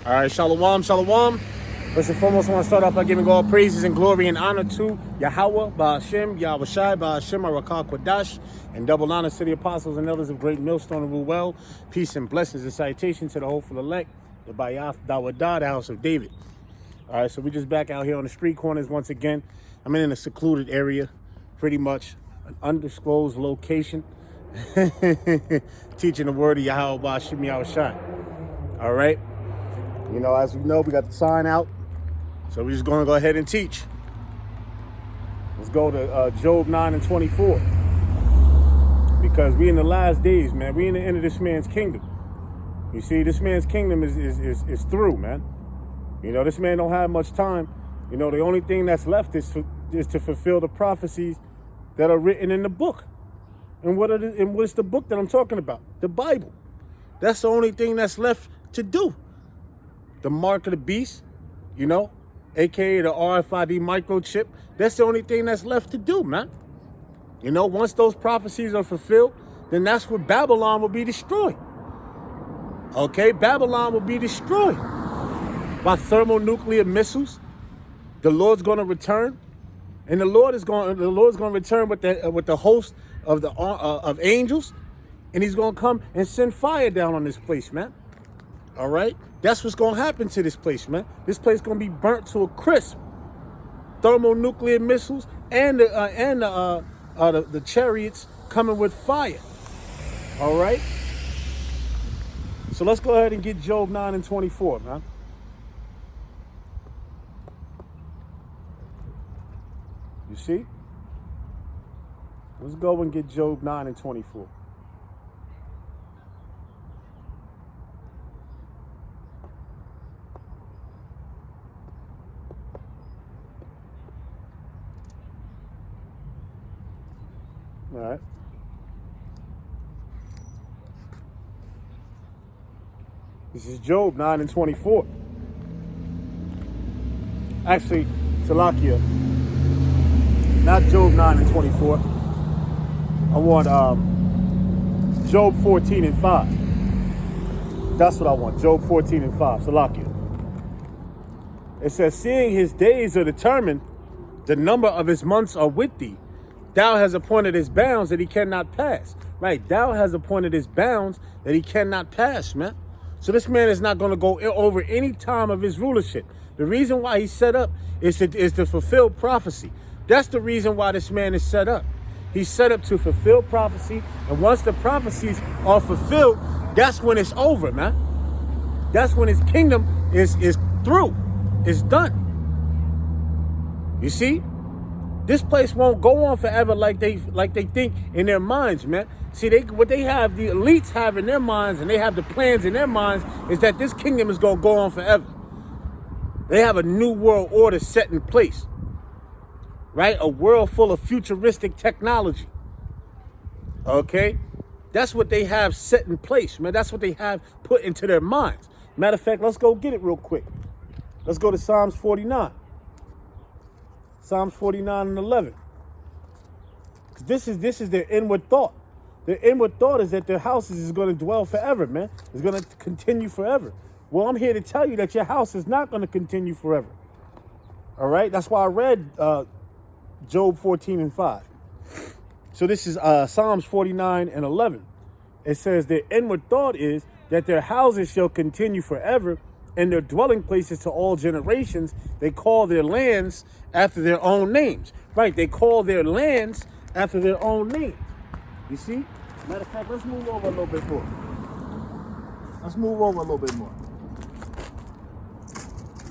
All right, shalom, shalom. First and foremost, I want to start off by giving all praises and glory and honor to Yahweh, Ba'ashem, Yahweh Shai, Ba'ashem, Arakah, Quadash, and double honor to the apostles and elders of Great Millstone and rule well. Peace and blessings and salutation to the hopeful elect, the Bayath Dawadah, the house of David. All right, so we just back out here on the street corners once again. I'm in a secluded area, pretty much an undisclosed location, teaching the word of Yahweh, Ba'ashem, Yahweh Shai. All right. You know, as we know, we got the sign out. So we're just going to go ahead and teach. Let's go to Job 9 and 24. Because we in the last days, man. We in the end of this man's kingdom. You see, this man's kingdom is through, man. You know, this man don't have much time. You know, the only thing that's left is to fulfill the prophecies that are written in the book. And what is the book that I'm talking about? The Bible. That's the only thing that's left to do. The mark of the beast, you know, aka the RFID microchip. That's the only thing that's left to do, man. You know, once those prophecies are fulfilled, then that's when Babylon will be destroyed. Okay, Babylon will be destroyed by thermonuclear missiles. The Lord's going to return, and the Lord's going to return with the host of angels, and He's going to come and send fire down on this place, man. All right, that's what's gonna happen to this place, man. This place gonna be burnt to a crisp. Thermonuclear missiles and the chariots coming with fire. All right. So let's go ahead and get Job 9 and 24, man. You see? Let's go and get Job 9 and 24. All right. This is Job 9 and 24. Actually, Salakia, not Job 9 and 24. I want Job 14 and 5. That's what I want, Job 14 and 5, Salakia. It says, seeing his days are determined, the number of his months are with thee. Thou has appointed his bounds that he cannot pass. Right, thou has appointed his bounds that he cannot pass, man. So this man is not going to go over any time of his rulership. The reason why he's set up is to fulfill prophecy. That's the reason why this man is set up. He's set up to fulfill prophecy. And once the prophecies are fulfilled, that's when it's over, man. That's when his kingdom is through. It's done. You see? This place won't go on forever like they think in their minds, man. See, what they have, the elites have in their minds, and they have the plans in their minds, is that this kingdom is going to go on forever. They have a new world order set in place, right? A world full of futuristic technology, okay? That's what they have set in place, man. That's what they have put into their minds. Matter of fact, let's go get it real quick. Let's go to Psalms 49. Psalms 49 and 11. This is their inward thought. Their inward thought is that their houses is going to dwell forever, man. It's going to continue forever. Well, I'm here to tell you that your house is not going to continue forever. All right? That's why I read Job 14 and 5. So this is Psalms 49 and 11. It says their inward thought is that their houses shall continue forever, and their dwelling places to all generations. They call their lands after their own names. Right, they call their lands after their own names. You see? Matter of fact, let's move over a little bit more. Let's move over a little bit more.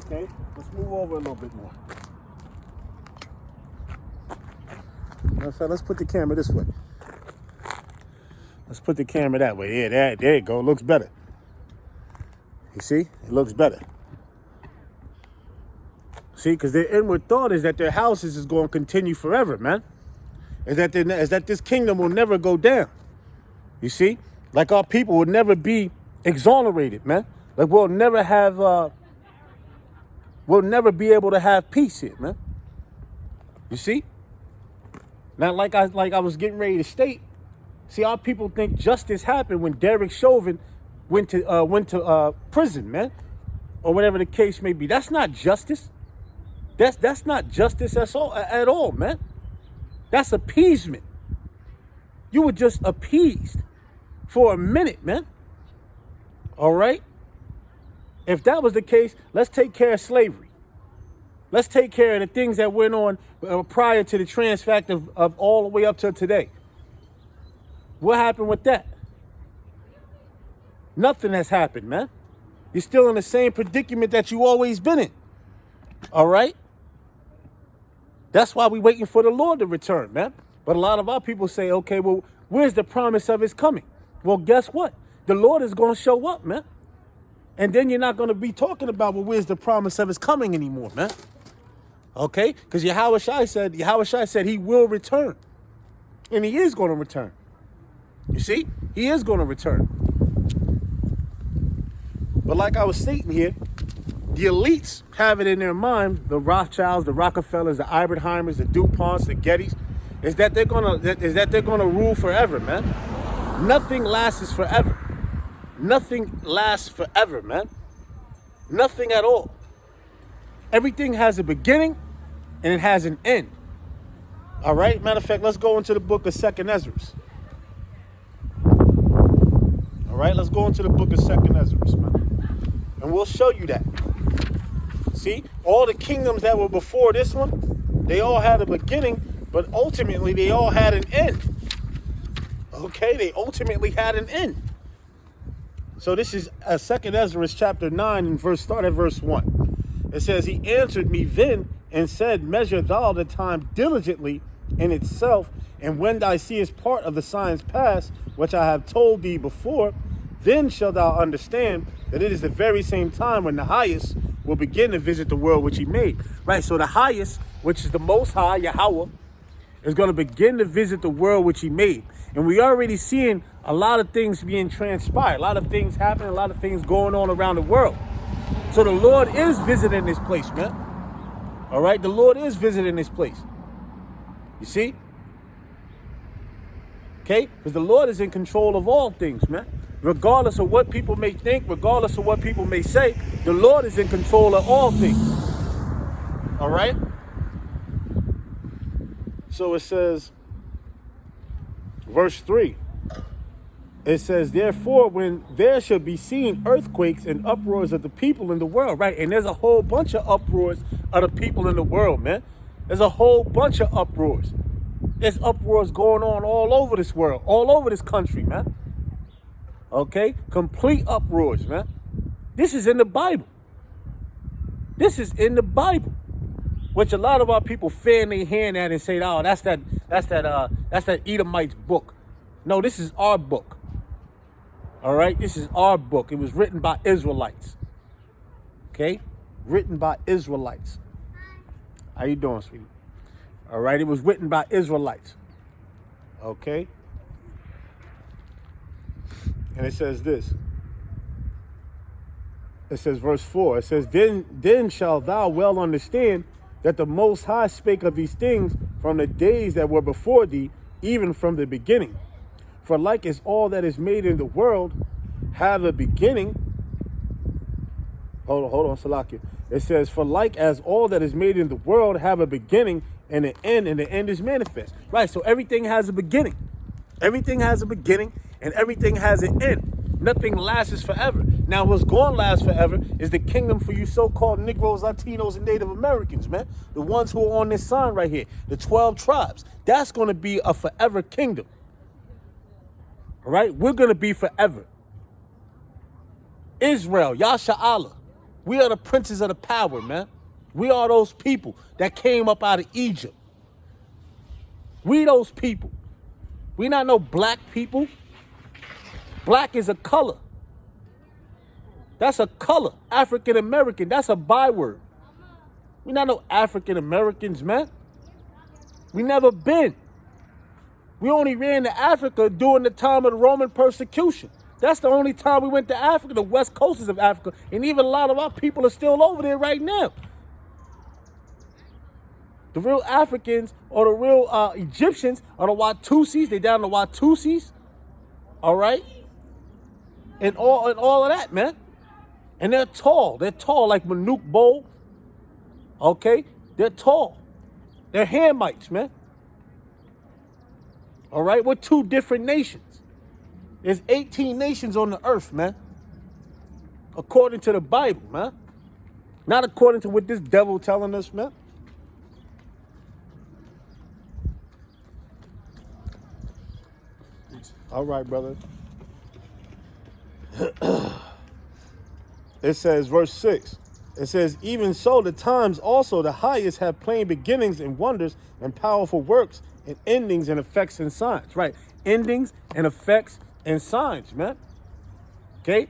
Okay? Let's move over a little bit more. Matter of fact, let's put the camera this way. Let's put the camera that way. Yeah, there you go. Looks better. You see? It looks better. See? Because their inward thought is that their houses is going to continue forever, man. Is that this kingdom will never go down. You see? Like our people will never be exonerated, man. Like we'll never be able to have peace here, man. You see? Now, like I was getting ready to state, see, our people think justice happened when Derek Chauvin went to prison, man. or whatever the case may be. That's not justice. That's not justice at all, man. That's appeasement. You were just appeased for a minute, man. All right? If that was the case, let's take care of slavery. Let's take care of the things that went on prior to the trans fact of all the way up to today. What happened with that? Nothing has happened, man. You're still in the same predicament that you always been in. All right? That's why we're waiting for the Lord to return, man. But a lot of our people say, okay, well, where's the promise of his coming? Well, guess what? The Lord is going to show up, man. And then you're not going to be talking about, well, where's the promise of his coming anymore, man? Okay? Because Yahweh Shai said he will return. And he is going to return. You see? He is going to return. But like I was stating here, the elites have it in their mind, the Rothschilds, the Rockefellers, the Oppenheimers, the DuPonts, the Gettys, is that they're gonna rule forever, man. Nothing lasts forever. Nothing lasts forever, man. Nothing at all. Everything has a beginning and it has an end. All right? Matter of fact, let's go into the book of 2nd Ezra. All right, let's go into the book of 2nd Ezra, man. And we'll show you that. See, all the kingdoms that were before this one, they all had a beginning, but ultimately they all had an end. Okay, they ultimately had an end. So this is 2nd Ezra chapter 9 and start at verse 1. It says, he answered me then and said, measure thou the time diligently in itself, and when thou seest part of the signs pass, which I have told thee before, then shalt thou understand that it is the very same time when the highest will begin to visit the world which he made. Right, so the highest, which is the most high, Yahweh, is going to begin to visit the world which he made. And we already seeing a lot of things being transpired, a lot of things happening, a lot of things going on around the world. So the Lord is visiting this place, man. All right, the Lord is visiting this place. You see? Okay, because the Lord is in control of all things, man. Regardless of what people may think, regardless of what people may say, the Lord is in control of all things. All right? So it says, verse 3, it says, therefore, when there shall be seen earthquakes and uproars of the people in the world, right? And there's a whole bunch of uproars of the people in the world, man. There's a whole bunch of uproars. There's uproars going on all over this world, all over this country, man. Okay? Complete uproars, man. This is in the Bible. This is in the Bible. Which a lot of our people fan their hand at and say, oh, that's that Edomite's book. No, this is our book. All right? This is our book. It was written by Israelites. Okay? Written by Israelites. How you doing, sweetie? All right? It was written by Israelites. Okay? And it says this. It says, verse 4. It says, Then shalt thou well understand that the Most High spake of these things from the days that were before thee, even from the beginning. For like as all that is made in the world have a beginning. Hold on, Salakia. It says, for like as all that is made in the world have a beginning and an end, and the end is manifest. Right, so everything has a beginning. Everything has a beginning and everything has an end. Nothing lasts forever. Now, what's going to last forever is the kingdom for you so-called Negroes, Latinos, and Native Americans, man. The ones who are on this sign right here, the 12 tribes. That's going to be a forever kingdom. All right? We're going to be forever. Israel, Yasha Allah. We are the princes of the power, man. We are those people that came up out of Egypt. We those people. We not no black people. Black is a color. That's a color. African American, that's a byword. We not no African Americans, man. We never been. We only ran to Africa during the time of the Roman persecution. That's the only time we went to Africa, the west coasts of Africa. And even a lot of our people are still over there right now. The real Africans or the real Egyptians are the Watusis. They down the Watusis. All right? And all of that, man. And they're tall. They're tall like Manuk Bowl. Okay? They're tall. They're Hamites, man. All right? We're 2 different nations. There's 18 nations on the earth, man. According to the Bible, man. Not according to what this devil telling us, man. All right, brother. It says, verse 6. It says, even so, the times also the highest have plain beginnings and wonders and powerful works and endings and effects and signs. Right? Endings and effects and signs, man. Okay?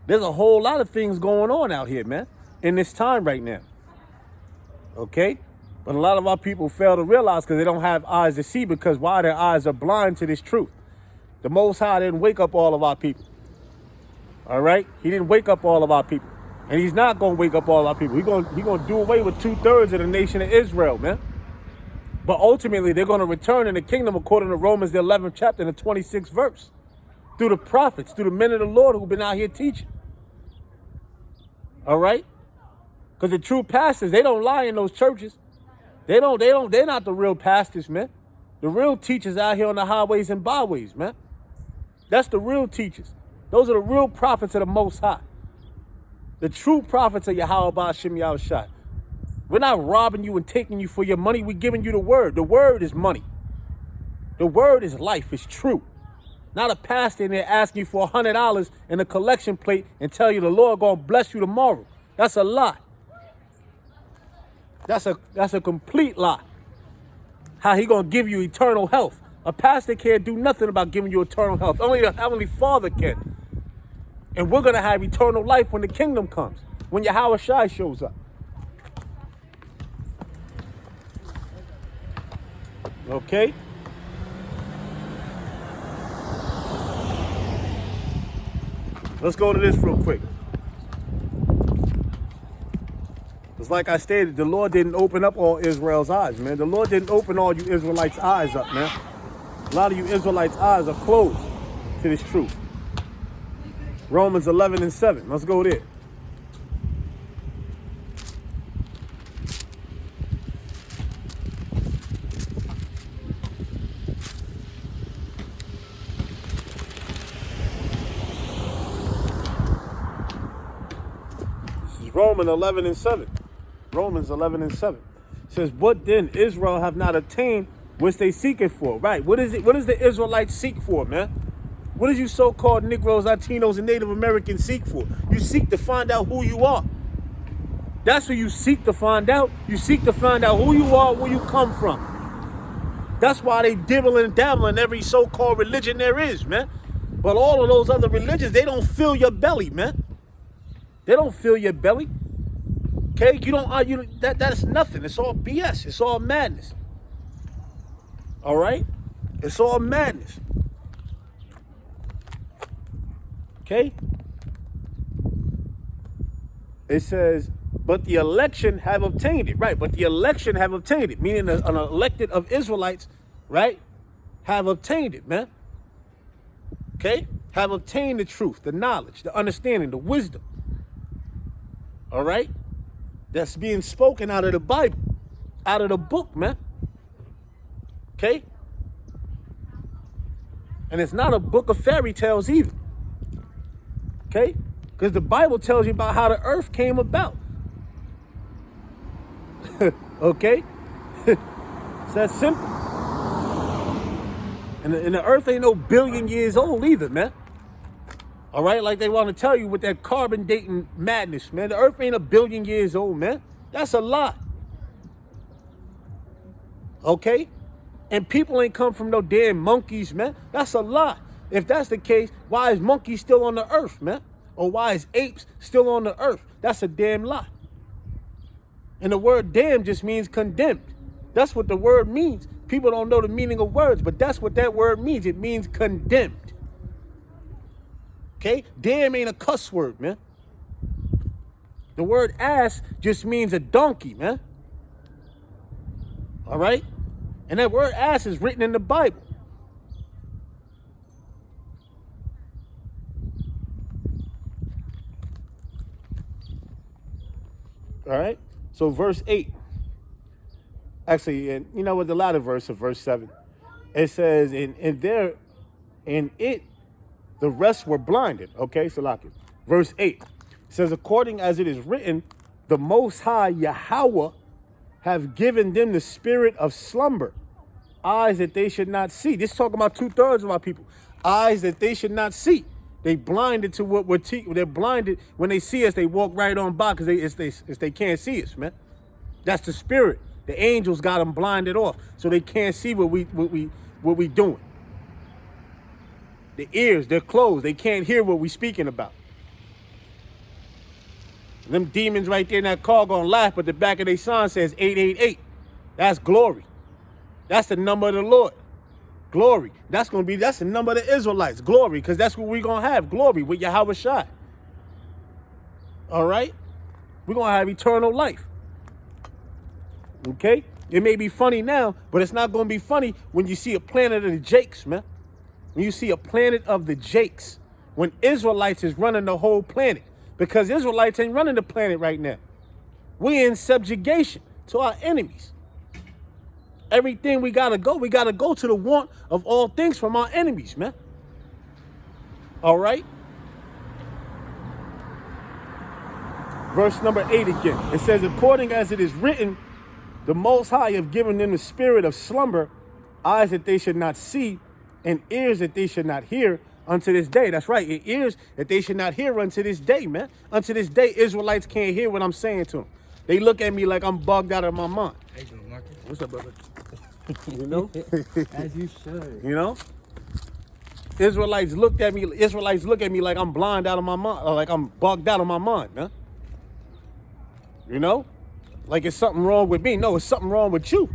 There's a whole lot of things going on out here, man, in this time right now. Okay? But a lot of our people fail to realize because they don't have eyes to see, because why? Their eyes are blind to this truth. The Most High didn't wake up all of our people. All right? He didn't wake up all of our people. And he's not going to wake up all our people. He's going to do away with 2/3 of the nation of Israel, man. But ultimately, they're going to return in the kingdom according to Romans, the 11th chapter, and the 26th verse. Through the prophets, through the men of the Lord who've been out here teaching. All right? Because the true pastors, they don't lie in those churches. They're not the real pastors, man. The real teachers out here on the highways and byways, man. That's the real teachers. Those are the real prophets of the Most High. The true prophets of Yahweh Ba'ashem Yahushua. We're not robbing you and taking you for your money. We're giving you the word. The word is money. The word is life. It's true. Not a pastor in there asking you for $100 in a collection plate and tell you the Lord gonna bless you tomorrow. That's a lie. That's a complete lie. How he gonna give you eternal health? A pastor can't do nothing about giving you eternal health. Only the Heavenly Father can. And we're gonna have eternal life when the kingdom comes, when Yahweh Shai shows up. Okay? Let's go to this real quick. It's like I stated, the Lord didn't open up all Israel's eyes, man. The Lord didn't open all you Israelites' eyes up, man. A lot of you Israelites' eyes are closed to this truth. Romans 11:7. Let's go there. This is Romans 11:7. Romans 11:7 says, "What then Israel have not obtained, which they seek it for?" Right? What is it? What does the Israelites seek for, man? What does you so-called Negroes, Latinos, and Native Americans seek for? You seek to find out who you are. That's what you seek to find out. You seek to find out who you are, where you come from. That's why they dibble and dabble in every so-called religion there is, man. But all of those other religions, they don't fill your belly, man. They don't fill your belly. Okay, that's nothing. It's all BS. It's all madness. All right? It's all madness. Okay? It says, but the election have obtained it. Right, but the election have obtained it. Meaning an elected of Israelites, right, have obtained it, man. Okay? Have obtained the truth, the knowledge, the understanding, the wisdom. All right? That's being spoken out of the Bible, out of the book, man. Okay? And it's not a book of fairy tales either. Okay? Because the Bible tells you about how the earth came about. Okay? It's that simple. And the earth ain't no billion years old either, man. All right, like they want to tell you with that carbon dating madness, man. The earth ain't a billion years old, man. That's a lie. Okay? And people ain't come from no damn monkeys, man. That's a lie. If that's the case, why is monkeys still on the earth, man? Or why is apes still on the earth? That's a damn lie. And the word damn just means condemned. That's what the word means. People don't know the meaning of words, but that's what that word means. It means condemned. Okay? Damn ain't a cuss word, man. The word ass just means a donkey, man. All right? And that word ass is written in the Bible. All right. So verse 8. Actually, and you know what, the latter verse of verse 7. It says, in it, the rest were blinded. Okay, Salakia. Verse 8 says, according as it is written, the Most High Yahweh have given them the spirit of slumber, eyes that they should not see. This is talking about 2/3 of our people. Eyes that they should not see. They blinded to what we're teaching. They're blinded when they see us. They walk right on by because they can't see us, man. That's the spirit. The angels got them blinded off, so they can't see what we doing. The ears, they're closed. They can't hear what we speaking about. Them demons right there in that car gonna laugh, but the back of their sign says 888. That's glory. That's the number of the Lord. Glory. That's the number of the Israelites. Glory, because that's what we're gonna have. Glory with Yahweh Shai. All right? We're gonna have eternal life. Okay? It may be funny now, but it's not gonna be funny when you see a planet of the Jakes, man. When you see a planet of the Jakes, when Israelites is running the whole planet, because Israelites ain't running the planet right now. We're in subjugation to our enemies. Everything we gotta go to the want of all things from our enemies, man. All right? Verse number 8 again. It says, according as it is written, the Most High have given them the spirit of slumber, eyes that they should not see, and ears that they should not hear unto this day. That's right, and ears that they should not hear unto this day, man. Unto this day, Israelites can't hear what I'm saying to them. They look at me like I'm bugged out of my mind. Hey, Marcus. What's up, brother? You know? As you should. You know? Israelites look at me like I'm blind out of my mind, or like I'm bugged out of my mind, man. You know? Like it's something wrong with me. No, it's something wrong with you.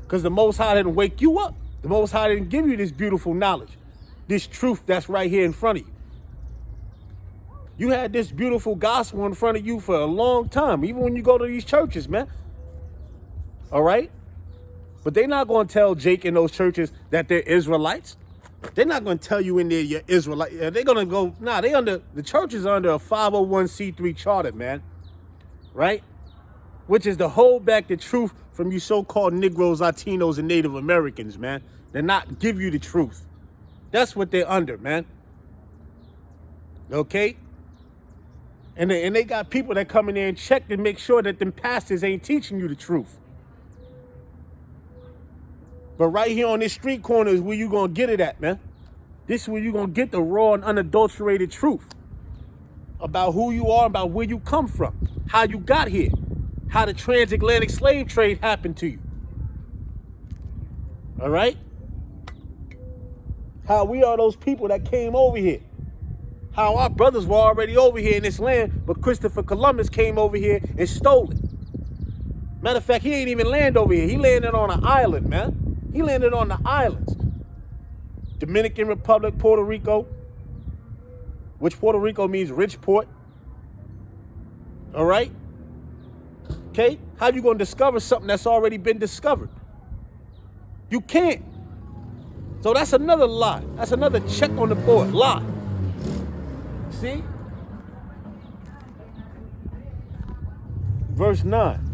Because the Most High didn't wake you up. The Most High didn't give you this beautiful knowledge, this truth that's right here in front of you. You had this beautiful gospel in front of you for a long time, even when you go to these churches, man. All right? But they're not going to tell Jake in those churches that they're Israelites. They're not going to tell you in there you're Israelite. They're going to go, nah, the churches are under a 501c3 charter, man. Right? Which is to hold back the truth from you so-called Negroes, Latinos, and Native Americans, man. They're not give you the truth. That's what they're under, man. Okay? And they got people that come in there and check to make sure that them pastors ain't teaching you the truth. But right here on this street corner is where you going to get it at, man. This is where you going to get the raw and unadulterated truth about who you are, about where you come from, how you got here, how the transatlantic slave trade happened to you. All right? How we are those people that came over here. How our brothers were already over here in this land, but Christopher Columbus came over here and stole it. Matter of fact, he ain't even land over here. He landed on an island, man. He landed on the islands. Dominican Republic, Puerto Rico, which Puerto Rico means rich port. All right? Okay? How you going to discover something that's already been discovered? You can't. So that's another lie. That's another check on the board. Lie. See? Verse 9.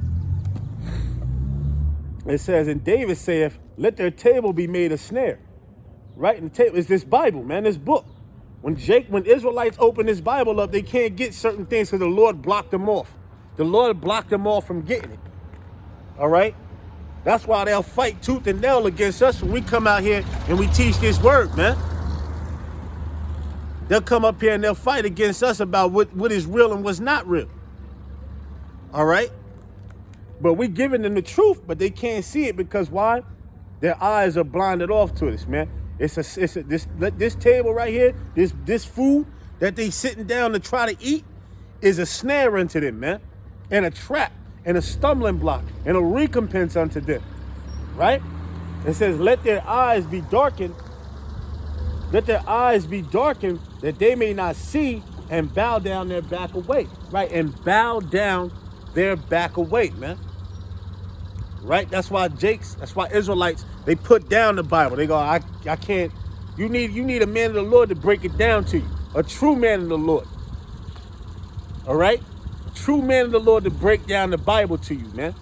It says, and David saith, let their table be made a snare. Right? And the table is this Bible, man, this book. When Israelites open this Bible up, they can't get certain things because the Lord blocked them off. The Lord blocked them off from getting it. All right? That's why they'll fight tooth and nail against us when we come out here and we teach this word, man. They'll come up here and they'll fight against us about what is real and what's not real. All right? But we're giving them the truth, but they can't see it because why? Their eyes are blinded off to this, man. This table right here, this food that they sitting down to try to eat is a snare unto them, man. And a trap and a stumbling block and a recompense unto them. Right? It says, let their eyes be darkened. Let their eyes be darkened that they may not see and bow down their back away. Right? And bow down their back away, man. Right? That's why Israelites, they put down the Bible. They go, I can't. You need a man of the Lord to break it down to you. A true man of the Lord. All right? A true man of the Lord to break down the Bible to you, man.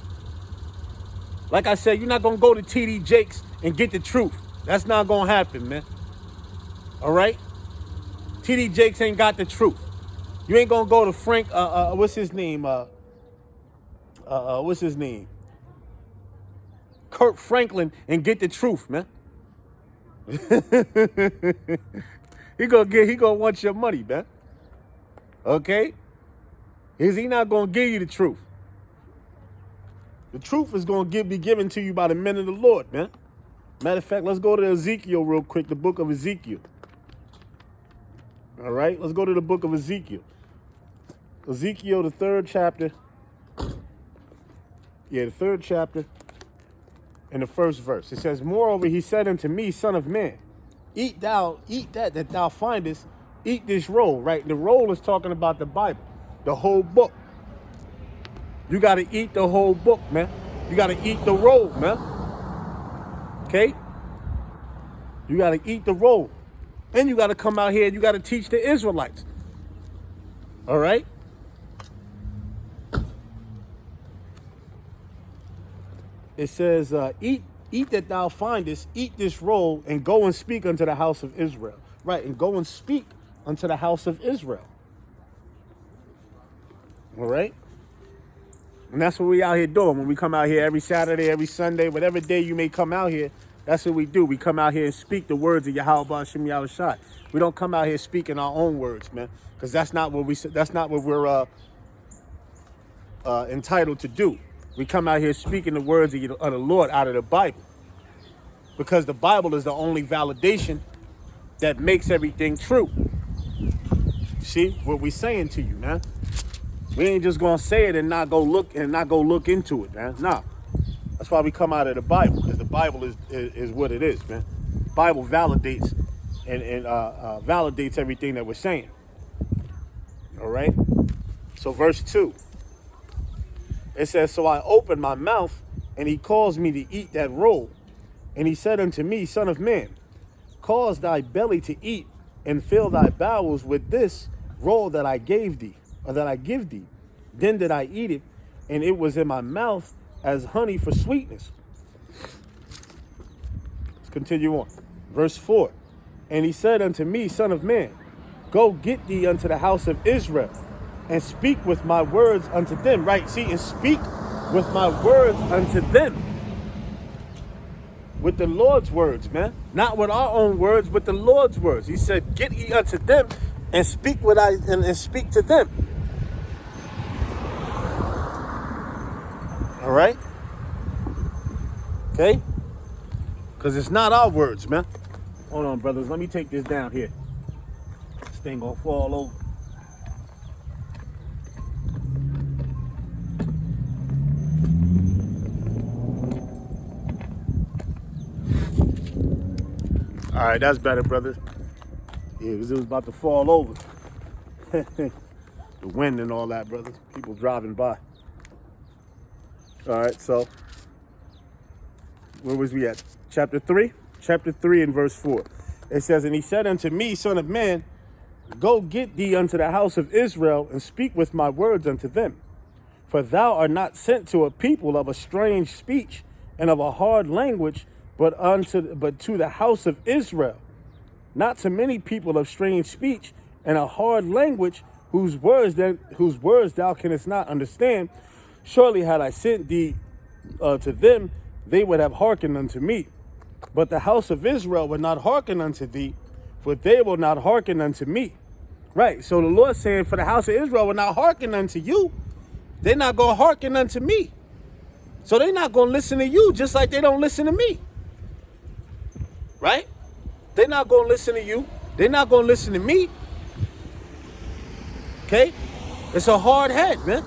Like I said, you're not going to go to T.D. Jakes and get the truth. That's not going to happen, man. All right? T.D. Jakes ain't got the truth. You ain't going to go to Frank, what's his name? What's his name? Kurt Franklin and get the truth, man. He gonna want your money, man. Okay? He not gonna give you the truth. The truth is gonna be given to you by the men of the Lord, man. Matter of fact, let's go to Ezekiel real quick, the book of Ezekiel. All right, let's go to the book of Ezekiel. Ezekiel, the 3rd chapter. Yeah, the 3rd chapter and the 1st verse. It says, moreover, he said unto me, son of man, eat that thou findest, eat this roll, right? The roll is talking about the Bible, the whole book. You got to eat the whole book, man. You got to eat the roll, man. Okay? You got to eat the roll. And you got to come out here and you got to teach the Israelites. All right? It says, eat that thou findest, eat this roll, and go and speak unto the house of Israel. Right, and go and speak unto the house of Israel. All right? And that's what we out here doing. When we come out here every Saturday, every Sunday, whatever day you may come out here, that's what we do. We come out here and speak the words of Yahweh Hashem Yahushua. We don't come out here speaking our own words, man, because that's not what we're entitled to do. We come out here speaking the words of the Lord out of the Bible, because the Bible is the only validation that makes everything true. See what we saying to you, man? We ain't just gonna say it and not go look into it, man. Nah, that's why we come out of the Bible, because the Bible is what it is, man. The Bible validates and validates everything that we're saying. All right. So verse 2. It says, so I opened my mouth, and he caused me to eat that roll. And he said unto me, son of man, cause thy belly to eat, and fill thy bowels with this roll that I gave thee, or that I give thee. Then did I eat it, and it was in my mouth as honey for sweetness. Let's continue on. Verse 4. And he said unto me, son of man, go get thee unto the house of Israel, and speak with my words unto them. Right, see, and speak with my words unto them. With the Lord's words, man. Not with our own words, but the Lord's words. He said, get ye unto them, and speak and speak to them. All right? Okay? Because it's not our words, man. Hold on, brothers. Let me take this down here. This thing gonna fall over. All right, that's better, brothers. Yeah, because it was about to fall over. The wind and all that, brothers. People driving by. All right, so where was we at? Chapter 3? Chapter 3 and verse 4. It says, and he said unto me, son of man, go get thee unto the house of Israel, and speak with my words unto them. For thou art not sent to a people of a strange speech and of a hard language, but to the house of Israel, not to many people of strange speech and a hard language, whose words thou canst not understand. Surely had I sent thee to them, they would have hearkened unto me. But the house of Israel would not hearken unto thee, for they will not hearken unto me. Right, so the Lord saying, for the house of Israel will not hearken unto you, they're not going to hearken unto me. So they're not going to listen to you, just like they don't listen to me. Right? They're not going to listen to you. They're not going to listen to me. Okay? It's a hard head, man.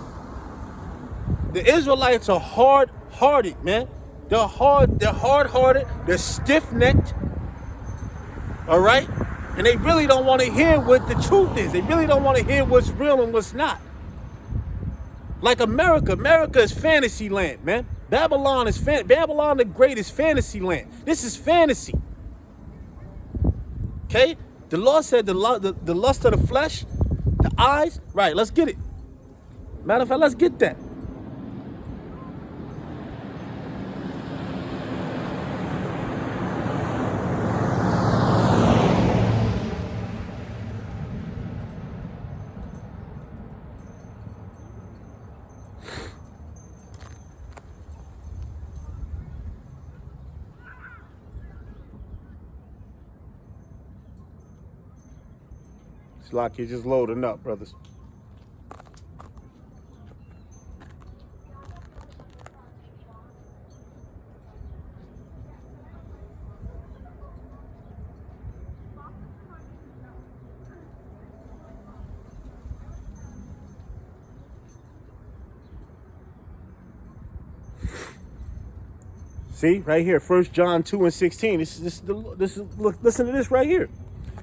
The Israelites are hard-hearted, man. They're hard-hearted. They're stiff-necked. All right? And they really don't want to hear what the truth is. They really don't want to hear what's real and what's not. Like America. America is fantasy land, man. Babylon the Great is fantasy land. This is fantasy. Okay? The Lord said the lust of the flesh, the eyes. Right, let's get it. Matter of fact, let's get that. It's like you're just loading up, brothers. See, right here, 1 John 2 and 16. Look, listen to this right here.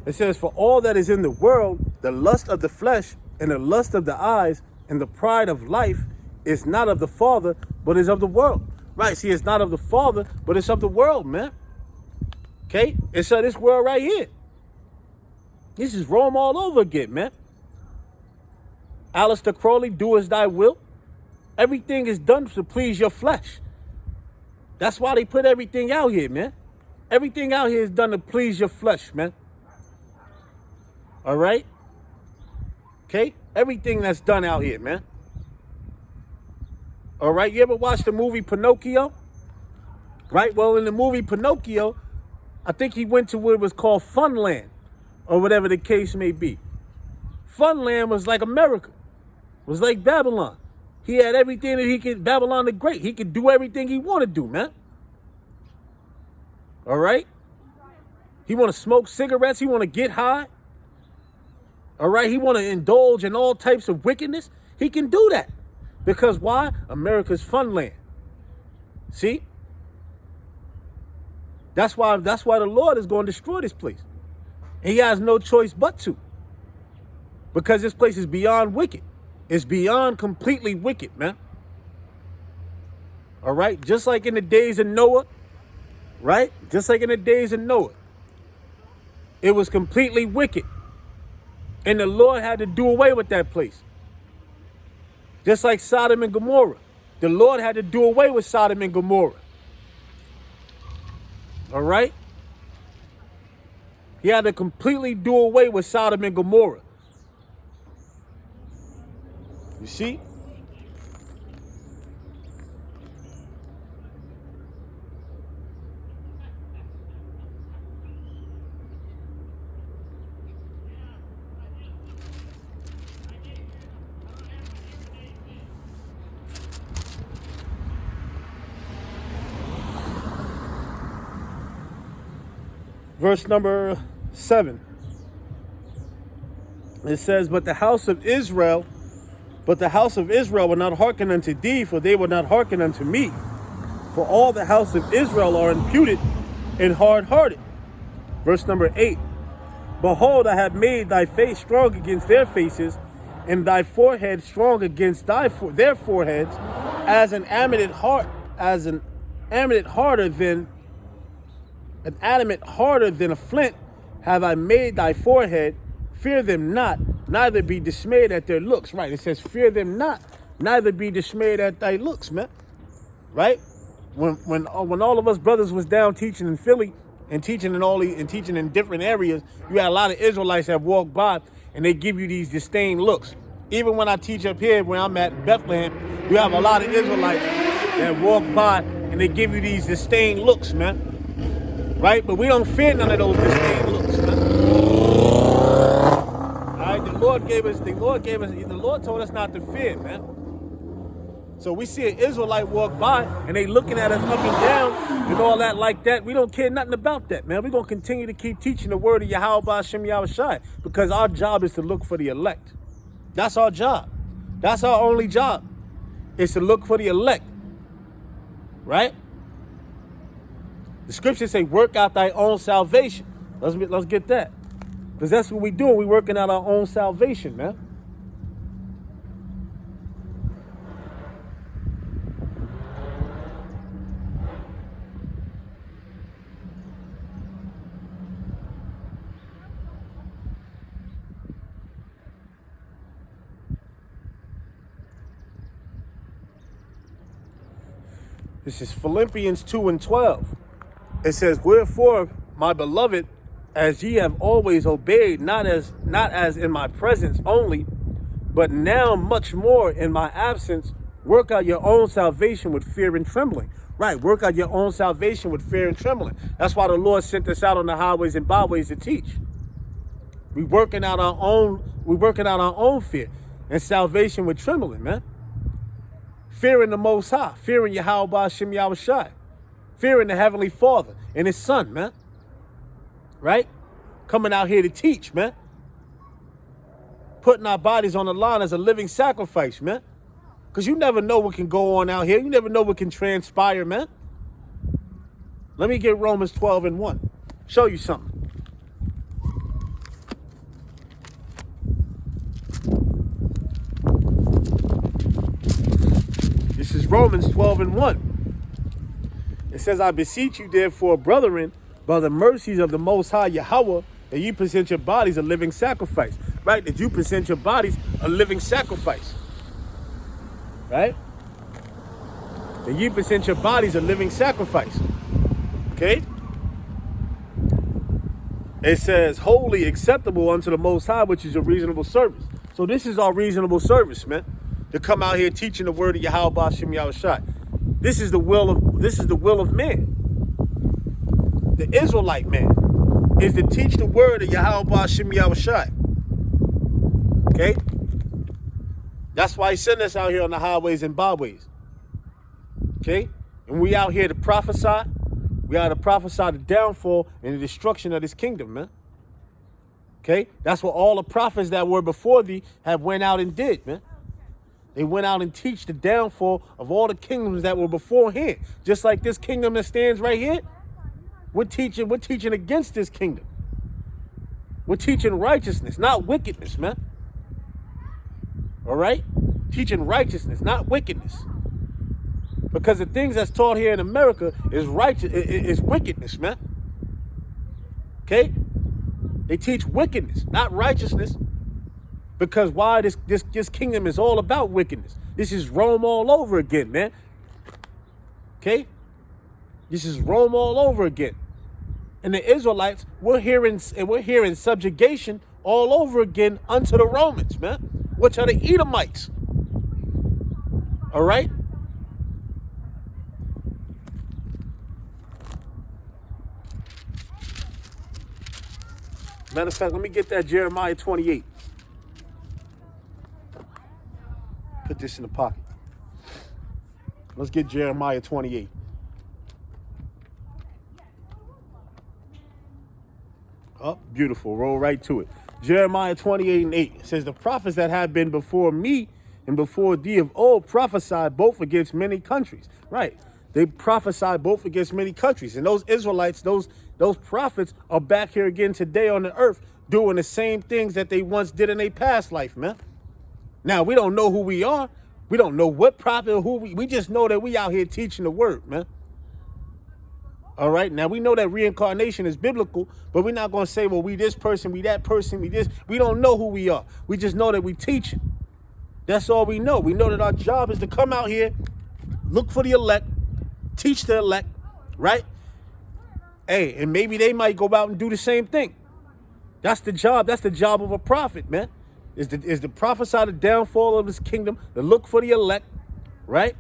It says, for all that is in the world, the lust of the flesh and the lust of the eyes and the pride of life is not of the Father, but is of the world. Right, see, it's not of the Father, but it's of the world, man. Okay, it's of this world right here. This is Rome all over again, man. Aleister Crowley, do as thy will. Everything is done to please your flesh. That's why they put everything out here, man. Everything out here is done to please your flesh, man. All right? Okay? Everything that's done out here, man. All right? You ever watch the movie Pinocchio? Right? Well, in the movie Pinocchio, I think he went to what was called Funland, or whatever the case may be. Funland was like America. It was like Babylon. He had everything that he could, Babylon the Great. He could do everything he wanted to do, man. All right? He want to smoke cigarettes. He want to get high. All right? He want to indulge in all types of wickedness. He can do that. Because why? America's Funland. See? That's why the Lord is going to destroy this place. And he has no choice but to. Because this place is beyond wicked. It's beyond completely wicked, man. All right? Just like in the days of Noah, right? Just like in the days of Noah. It was completely wicked. And the Lord had to do away with that place. Just like Sodom and Gomorrah. The Lord had to do away with Sodom and Gomorrah. All right? He had to completely do away with Sodom and Gomorrah. You see? Verse number 7. It says, But the house of Israel will not hearken unto thee, for they will not hearken unto me. For all the house of Israel are imputed and hard-hearted. Verse number 8. Behold, I have made thy face strong against their faces, and thy forehead strong against their foreheads, as an adamant harder than a flint, have I made thy forehead. Fear them not, neither be dismayed at their looks. Right, it says, fear them not, neither be dismayed at thy looks, man. Right? When all of us brothers was down teaching in Philly and teaching in different areas, you had a lot of Israelites that walk by and they give you these disdain looks. Even when I teach up here where I'm at in Bethlehem, you have a lot of Israelites that walk by and they give you these disdain looks, man. Right? But we don't fear none of those disdain looks, man. Alright, the Lord told us not to fear, man. So we see an Israelite walk by and they looking at us up and down and all that like that. We don't care nothing about that, man. We're going to continue to keep teaching the word of Yahweh Hashem Yahushai, because our job is to look for the elect. That's our job. That's our only job, is to look for the elect. Right? The scriptures say, work out thy own salvation. Let's get that. Because that's what we do. We're working out our own salvation, man. This is Philippians 2:12. It says, wherefore, my beloved, as ye have always obeyed, not as in my presence only, but now much more in my absence, work out your own salvation with fear and trembling. Right, work out your own salvation with fear and trembling. That's why the Lord sent us out on the highways and byways to teach. We're working out our own fear and salvation with trembling, man. Fearing the Most High, fearing Yahweh Shem Yahushai, fearing the Heavenly Father and His Son, man. Right? Coming out here to teach, man. Putting our bodies on the line as a living sacrifice, man. Because you never know what can go on out here. You never know what can transpire, man. Let me get Romans 12:1. Show you something. This is Romans 12:1. It says, I beseech you, therefore, brethren, by the mercies of the Most High Yahweh, that you present your bodies a living sacrifice. Right? That you present your bodies a living sacrifice. Right? That you present your bodies a living sacrifice. Okay? It says, wholly acceptable unto the Most High, which is a reasonable service. So this is our reasonable service, man. To come out here teaching the word of Yahweh Shem Yahushai. This is the will of man. The Israelite man is to teach the word of Yahweh Shem Yahushai. Okay? That's why He sent us out here on the highways and byways. Okay? And we out here to prophesy. We out to prophesy the downfall and the destruction of this kingdom, man. Okay? That's what all the prophets that were before thee have went out and did, man. They went out and teach the downfall of all the kingdoms that were beforehand. Just like this kingdom that stands right here. We're teaching against this kingdom. We're teaching righteousness, not wickedness, man. All right? Teaching righteousness, not wickedness. Because the things that's taught here in America is wickedness, man. Okay? They teach wickedness, not righteousness. Because why this kingdom is all about wickedness. This is Rome all over again, man. Okay? This is Rome all over again. And the Israelites, we're hearing subjugation all over again unto the Romans, man. Which are the Edomites. All right? Matter of fact, let me get that Jeremiah 28. Put this in the pocket. Let's get Jeremiah 28. Oh, beautiful. Roll right to it. Jeremiah 28:8 says, the prophets that have been before me and before thee of old prophesied both against many countries. Right. They prophesied both against many countries. And those Israelites, those prophets are back here again today on the earth doing the same things that they once did in their past life, man. Now, we don't know who we are. We don't know what prophet or who we just know that we out here teaching the word, man. All right. Now, we know that reincarnation is biblical, but we're not going to say, well, we this person, we that person, we this. We don't know who we are. We just know that we teach it. That's all we know. We know that our job is to come out here, look for the elect, teach the elect, right? Hey, and maybe they might go out and do the same thing. That's the job. That's the job of a prophet, man. Is to prophesy the downfall of this kingdom, to look for the elect, right?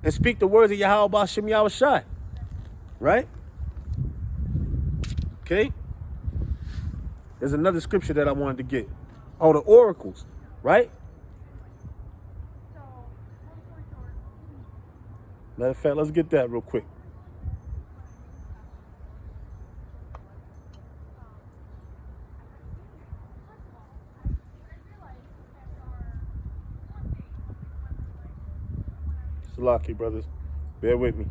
And speak the words of Yahweh Shem Yahushai. Right? Okay? There's another scripture that I wanted to get. Oh, the oracles, right? Matter of fact, let's get that real quick. Salaki, brothers. Bear with me.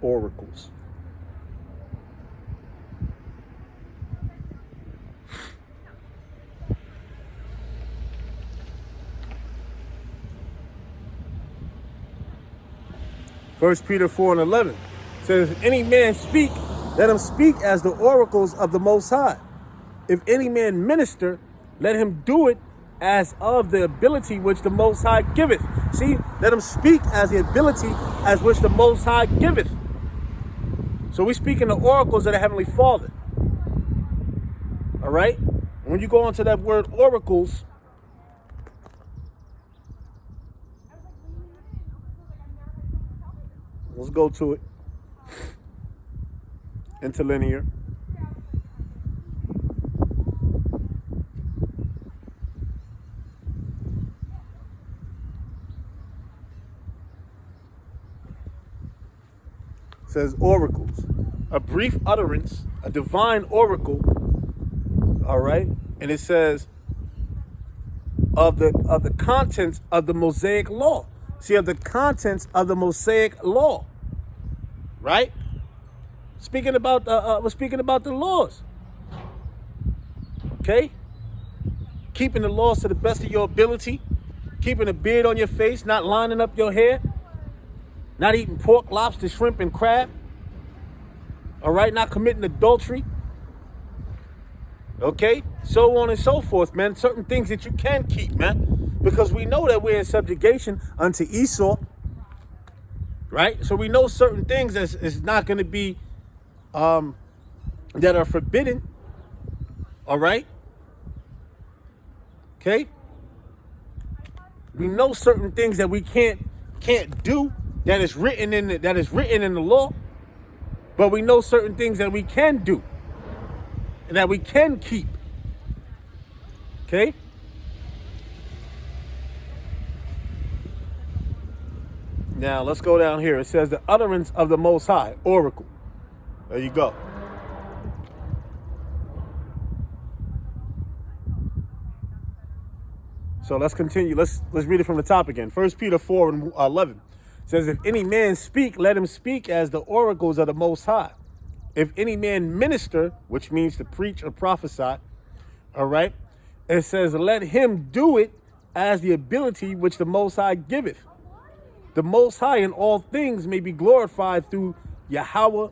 Oracles. First Peter 4:11 says, if any man speak, let him speak as the oracles of the Most High. If any man minister, let him do it as of the ability which the Most High giveth. See, let him speak as the ability as which the Most High giveth. So we speak in the oracles of the Heavenly Father. All right? When you go into that word oracles, let's go to it. Interlinear. Says oracles, a brief utterance, a divine oracle. All right, and it says of the contents of the Mosaic law. See, of the contents of the Mosaic law, right? Speaking about we're speaking about the laws. Okay, keeping the laws to the best of your ability, keeping a beard on your face, not lining up your hair. Not eating pork, lobster, shrimp, and crab. All right, not committing adultery. Okay, so on and so forth, man. Certain things that you can keep, man. Because we know that we're in subjugation unto Esau. Right? So we know certain things that is not going to be, that are forbidden. All right? Okay? We know certain things that we can't do. That is written in the law, but we know certain things that we can do and that we can keep. Okay? Now let's go down here. It says the utterance of the Most High, oracle. There you go. So let's continue. Let's read it from the top again. 1 Peter 4:11. Says, if any man speak, let him speak as the oracles of the Most High. If any man minister, which means to preach or prophesy, all right, it says, let him do it as the ability which the Most High giveth. The Most High in all things may be glorified through Yahweh,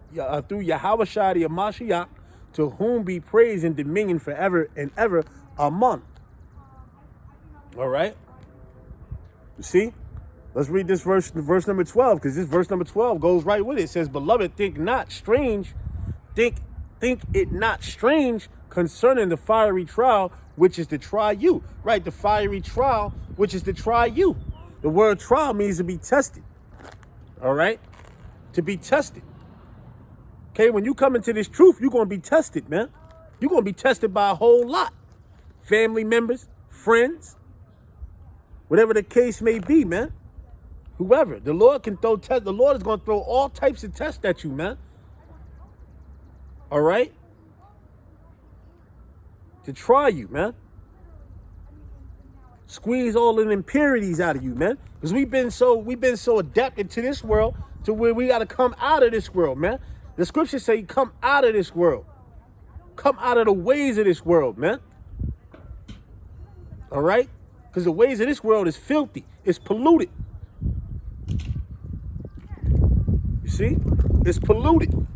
through Yahushua the Mashiach, to whom be praise and dominion forever and ever. Amen. All right. You see? Let's read this verse number 12, because this verse number 12 goes right with it. It says, beloved, think it not strange concerning the fiery trial, which is to try you. Right, the fiery trial, which is to try you. The word trial means to be tested. All right? To be tested. Okay, when you come into this truth, you're going to be tested, man. You're going to be tested by a whole lot. Family members, friends, whatever the case may be, man. Whoever. The Lord can throw tests. The Lord is going to throw all types of tests at you, man. All right? To try you, man. Squeeze all the impurities out of you, man. Because we've been so adapted to this world to where we got to come out of this world, man. The scriptures say come out of this world. Come out of the ways of this world, man. All right? Because the ways of this world is filthy. It's polluted. You see? It's polluted.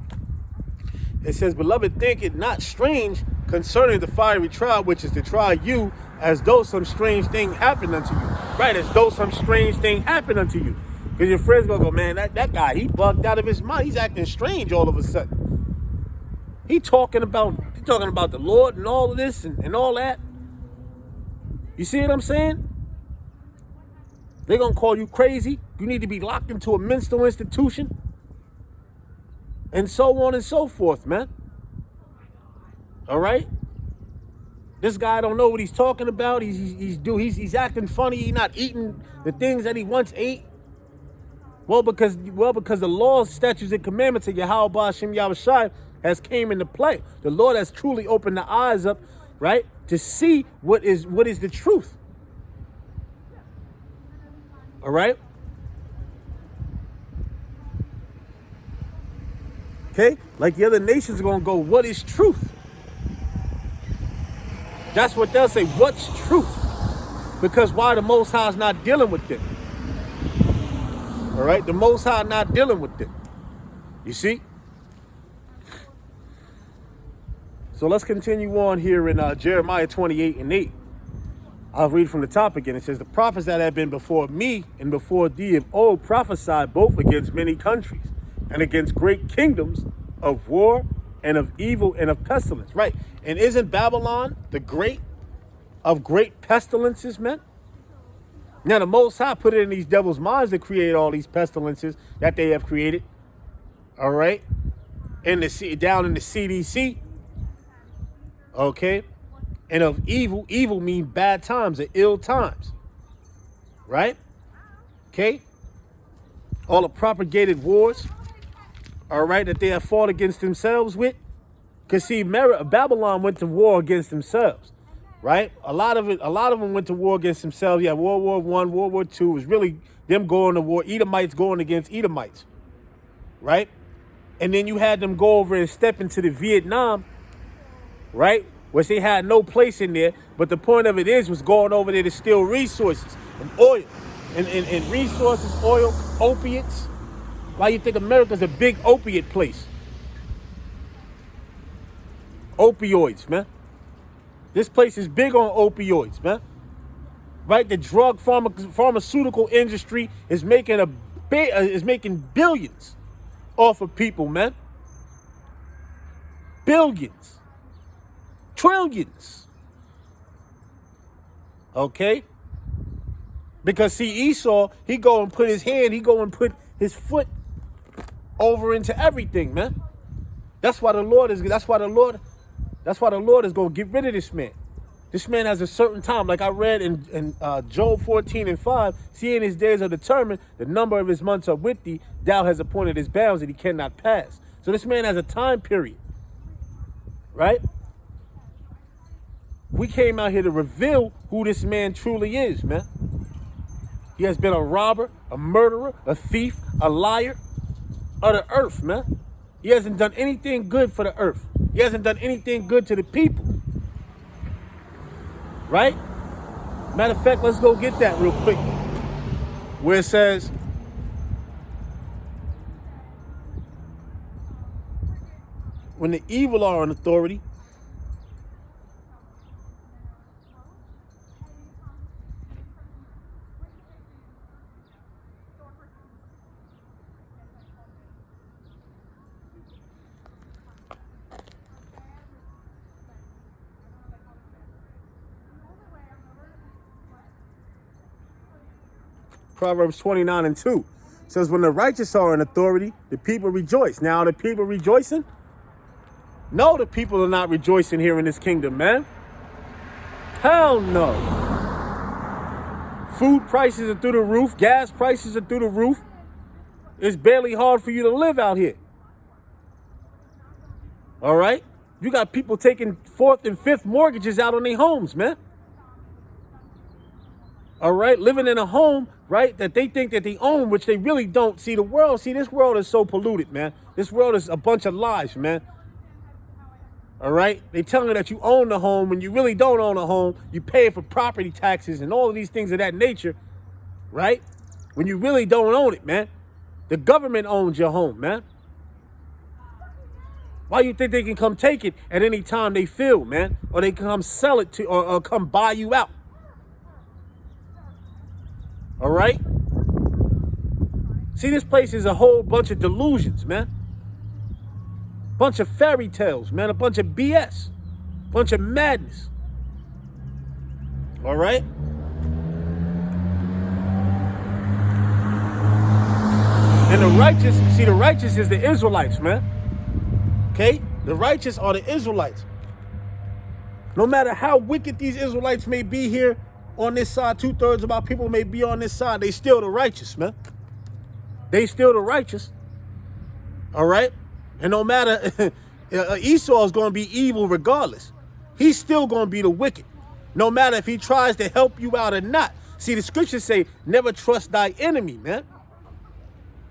It says, beloved, think it not strange concerning the fiery trial, which is to try you as though some strange thing happened unto you. Right, as though some strange thing happened unto you. Because your friends gonna go, man, that guy, he bugged out of his mind. He's acting strange all of a sudden. He talking about the Lord and all of this and all that. You see what I'm saying? They're gonna call you crazy. You need to be locked into a mental institution. And so on and so forth, man. All right? This guy don't know what he's talking about. He's acting funny. He's not eating the things that he once ate. Well, because the laws, statutes, and commandments of Yahweh Ba'ashem Yahushai has came into play. The Lord has truly opened the eyes up, right, to see what is the truth. All right? Okay? Like the other nations are going to go, what is truth? That's what they'll say, what's truth? Because why the Most High is not dealing with them? All right? The Most High not dealing with them. You see? So let's continue on here in Jeremiah 28:8. I'll read from the top again. It says, the prophets that have been before me and before thee of old prophesied both against many countries and against great kingdoms of war and of evil and of pestilence. Right. And isn't Babylon the great of great pestilences, man? Now the Most High put it in these devils' minds to create all these pestilences that they have created. All right. Down in the CDC. Okay. And of evil, evil mean bad times or ill times. Right? Okay? All the propagated wars, all right, that they have fought against themselves with. Because see, Babylon went to war against themselves. Right? A lot of them went to war against themselves. Yeah, World War I, World War II was really them going to war, Edomites going against Edomites. Right? And then you had them go over and step into the Vietnam, right? Which they had no place in there, but the point of it was going over there to steal resources and oil and resources, oil, opiates. Why you think America's a big opiate place? Opioids, man. This place is big on opioids, man. Right? The drug pharmaceutical industry is making billions off of people, man. Billions. Trillions. Okay? Because see, Esau, he go and put his foot over into everything, man. That's why the Lord is going to get rid of this man. This man has a certain time, like I read in Job 14:5, seeing his days are determined, the number of his months are with thee, thou hast appointed his bounds that he cannot pass. So this man has a time period. Right? We came out here to reveal who this man truly is, man. He has been a robber, a murderer, a thief, a liar of the earth, man. He hasn't done anything good for the earth. He hasn't done anything good to the people. Right? Matter of fact, let's go get that real quick. Where it says, when the evil are in authority, Proverbs 29:2 says, when the righteous are in authority, the people rejoice. Now, are the people rejoicing? No, the people are not rejoicing here in this kingdom, man. Hell no. Food prices are through the roof. Gas prices are through the roof. It's barely hard for you to live out here. All right? You got people taking 4th and 5th mortgages out on their homes, man. All right? Living in a home, right, that they think that they own, which they really don't. See, this world is so polluted, man. This world is a bunch of lies, man. All right? They telling you that you own the home when you really don't own a home. You pay for property taxes and all of these things of that nature, right? When you really don't own it, man. The government owns your home, man. Why you think they can come take it at any time they feel, man? Or they can come sell it to, or come buy you out. All right? See, this place is a whole bunch of delusions, man. Bunch of fairy tales, man. A bunch of BS. Bunch of madness. All right? And the righteous, see, the righteous is the Israelites, man. Okay? The righteous are the Israelites. No matter how wicked these Israelites may be here on this side, 2/3 of our people may be on this side, they still the righteous, man. They still the righteous. All right? And no matter, Esau is going to be evil regardless. He's still going to be the wicked. No matter if he tries to help you out or not. See, the scriptures say, never trust thy enemy, man.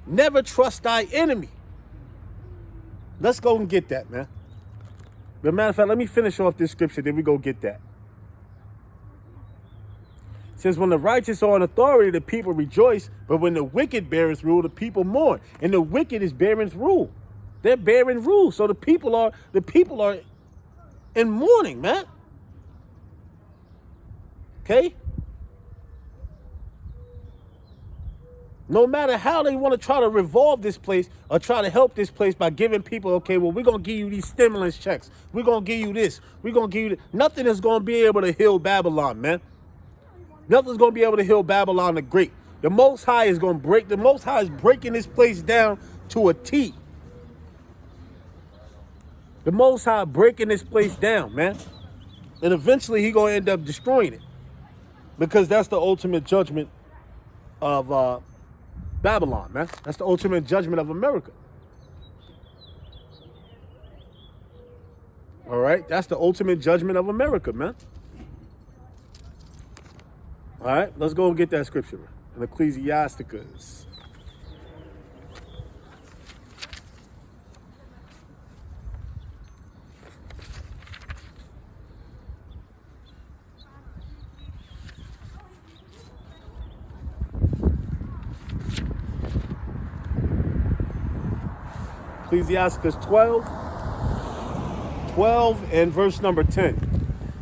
Never trust thy enemy. Let's go and get that, man. But matter of fact, let me finish off this scripture, then we go get that. It says, when the righteous are in authority, the people rejoice, but when the wicked beareth rule, the people mourn. And the wicked is bearing rule. They're bearing rule. So the people are in mourning, man. Okay? No matter how they want to try to revolve this place or try to help this place by giving people, okay, well, we're going to give you these stimulus checks. We're going to give you this. We're going to give you this. Nothing is going to be able to heal Babylon, man. Nothing's going to be able to heal Babylon the Great. The Most High is going to break. The Most High is breaking this place down to a T. The Most High breaking this place down, man. And eventually he going to end up destroying it. Because that's the ultimate judgment of Babylon, man. That's the ultimate judgment of America. All right? That's the ultimate judgment of America, man. All right? Let's go and get that scripture in Ecclesiasticus. Ecclesiasticus 12 and verse number 10.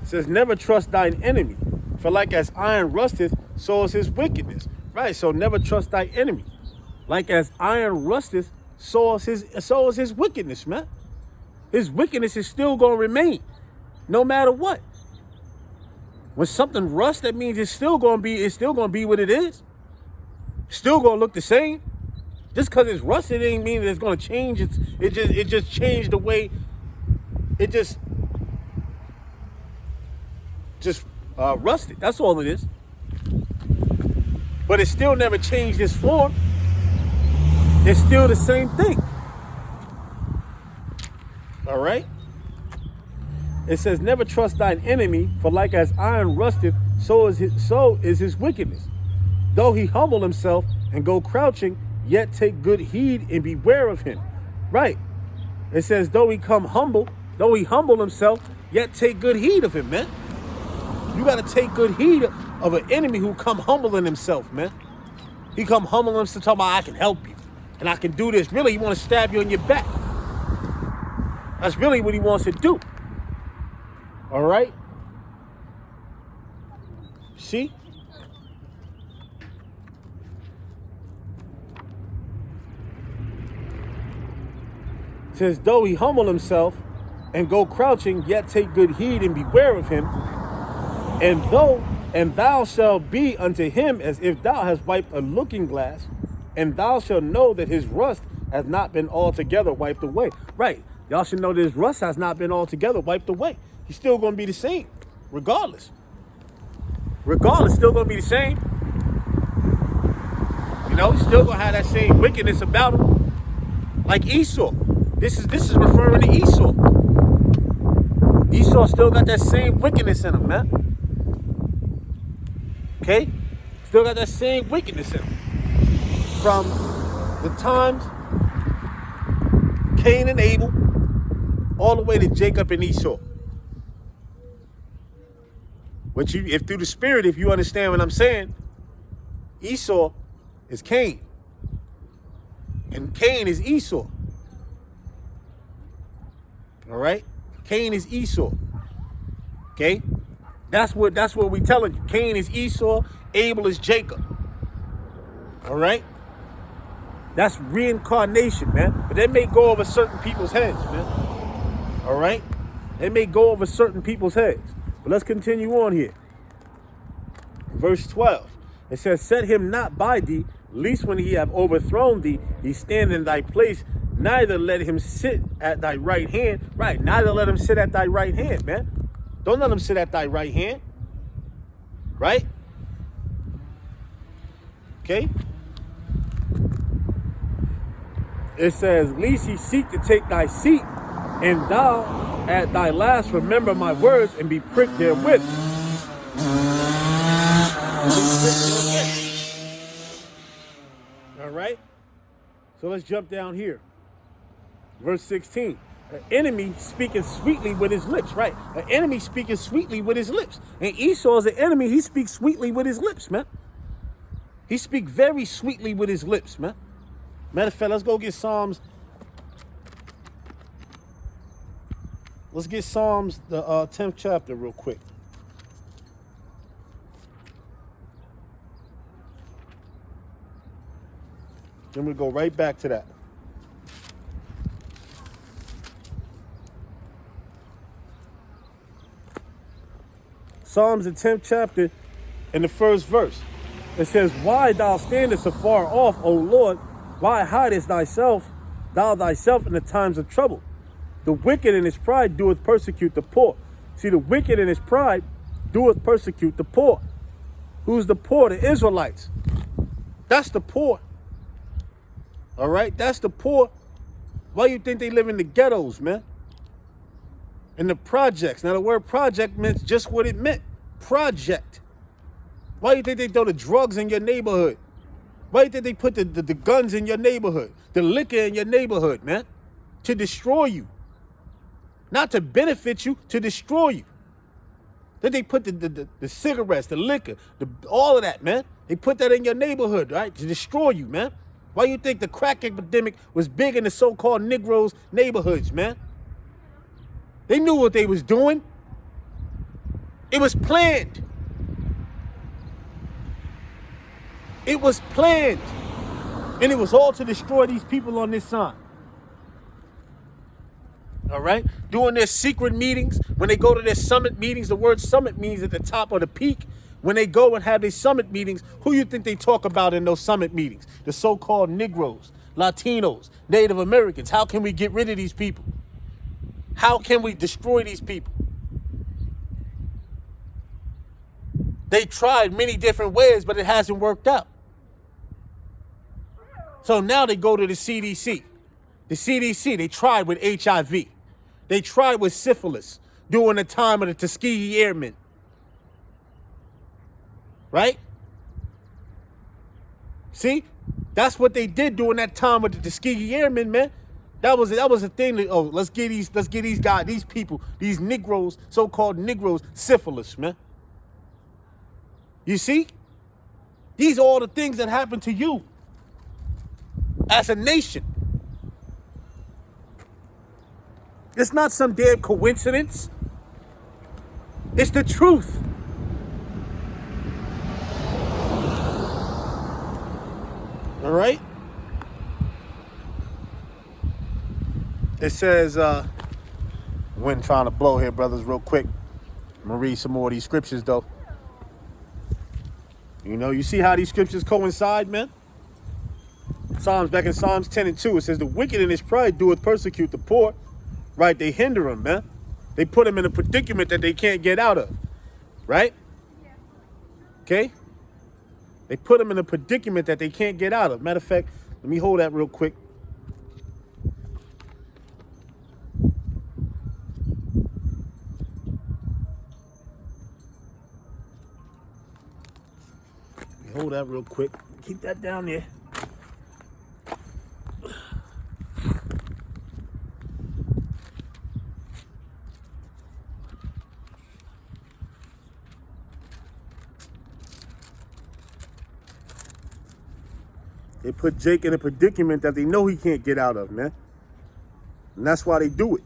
It says, never trust thine enemy, for like as iron rusteth, so is his wickedness. Right, so never trust thy enemy. Like as iron rusteth, so is his wickedness, man. His wickedness is still going to remain, no matter what. When something rusts, that means it's still going to be what it is. Still going to look the same. Just because it's rusted, it ain't mean that it's going to change. It just changed the way. It just rusted. That's all it is. But it still never changed its form. It's still the same thing. All right? It says, never trust thine enemy, for like as iron rusteth, so is his wickedness. Though he humble himself and go crouching, yet take good heed and beware of him. Right. It says, though he humble himself, yet take good heed of him, man. You got to take good heed of an enemy who come humbling himself, man. He come humbling himself, talking about, I can help you, and I can do this. Really, he want to stab you in your back. That's really what he wants to do. All right? See? Says, though he humble himself and go crouching, yet take good heed and beware of him. And thou shalt be unto him as if thou hast wiped a looking glass, and thou shalt know that his rust has not been altogether wiped away. Right. Y'all should know that his rust has not been altogether wiped away. He's still going to be the same, regardless. Regardless, still going to be the same. You know, he's still going to have that same wickedness about him. Like Esau. This is referring to Esau. Esau still got that same wickedness in him, man. Okay? Still got that same wickedness in him. From the times Cain and Abel, all the way to Jacob and Esau. But if through the spirit, if you understand what I'm saying, Esau is Cain. And Cain is Esau. All right? Cain is Esau. Okay? That's what we telling you. Cain is Esau, Abel is Jacob. All right? That's reincarnation, man. But that may go over certain people's heads, man. All right? It may go over certain people's heads. But let's continue on here. Verse 12. It says, set him not by thee, lest when he have overthrown thee, he stand in thy place. Neither let him sit at thy right hand. Right. Neither let him sit at thy right hand, man. Don't let him sit at thy right hand. Right? Okay? It says, lest he seek to take thy seat, and thou at thy last remember my words and be pricked therewith. All right? So let's jump down here. Verse 16. An enemy speaking sweetly with his lips, right? An enemy speaking sweetly with his lips. And Esau is an enemy. He speaks sweetly with his lips, man. He speaks very sweetly with his lips, man. Matter of fact, let's go get Psalms Let's get Psalms, the 10th chapter real quick. Then we go right back to that. Psalms, the 10th chapter, in the first verse. It says, why thou standest afar off, O Lord? Why hidest thou thyself in the times of trouble? The wicked in his pride doeth persecute the poor. See, the wicked in his pride doeth persecute the poor. Who's the poor? The Israelites. That's the poor. All right? That's the poor. Why do you think they live in the ghettos, man? In the projects. Now, the word project meant just what it meant. Project. Why do you think they throw the drugs in your neighborhood? Why do you think they put the guns in your neighborhood? The liquor in your neighborhood, man? To destroy you. Not to benefit you, to destroy you. Then they put the cigarettes, the liquor, all of that, man. They put that in your neighborhood, right? To destroy you, man. Why do you think the crack epidemic was big in the so-called Negroes' neighborhoods, man? They knew what they was doing. It was planned. It was planned. And it was all to destroy these people on this side. All right? Doing their secret meetings. When they go to their summit meetings, the word summit means at the top of the peak. When they go and have their summit meetings, who you think they talk about in those summit meetings? The so-called Negroes, Latinos, Native Americans. How can we get rid of these people? How can we destroy these people? They tried many different ways, but it hasn't worked out. So now they go to the CDC. The CDC, they tried with HIV. They tried with syphilis during the time of the Tuskegee Airmen. Right? See? That's what they did during that time with the Tuskegee Airmen, man. That was a thing that, oh, let's get these guys, these people, these Negroes, so-called Negroes, syphilis, man. You see? These are all the things that happen to you as a nation. It's not some damn coincidence. It's the truth. All right? It says, wind trying to blow here, brothers, real quick. I'm going to read some more of these scriptures, though. You know, you see how these scriptures coincide, man? Back in Psalms 10 and 2, it says, the wicked in his pride doeth persecute the poor. Right? They hinder him, man. They put him in a predicament that they can't get out of. Right? Okay? They put him in a predicament that they can't get out of. Matter of fact, let me hold that real quick. Hold that real quick. Keep that down there. They put Jake in a predicament that they know he can't get out of, man. And that's why they do it.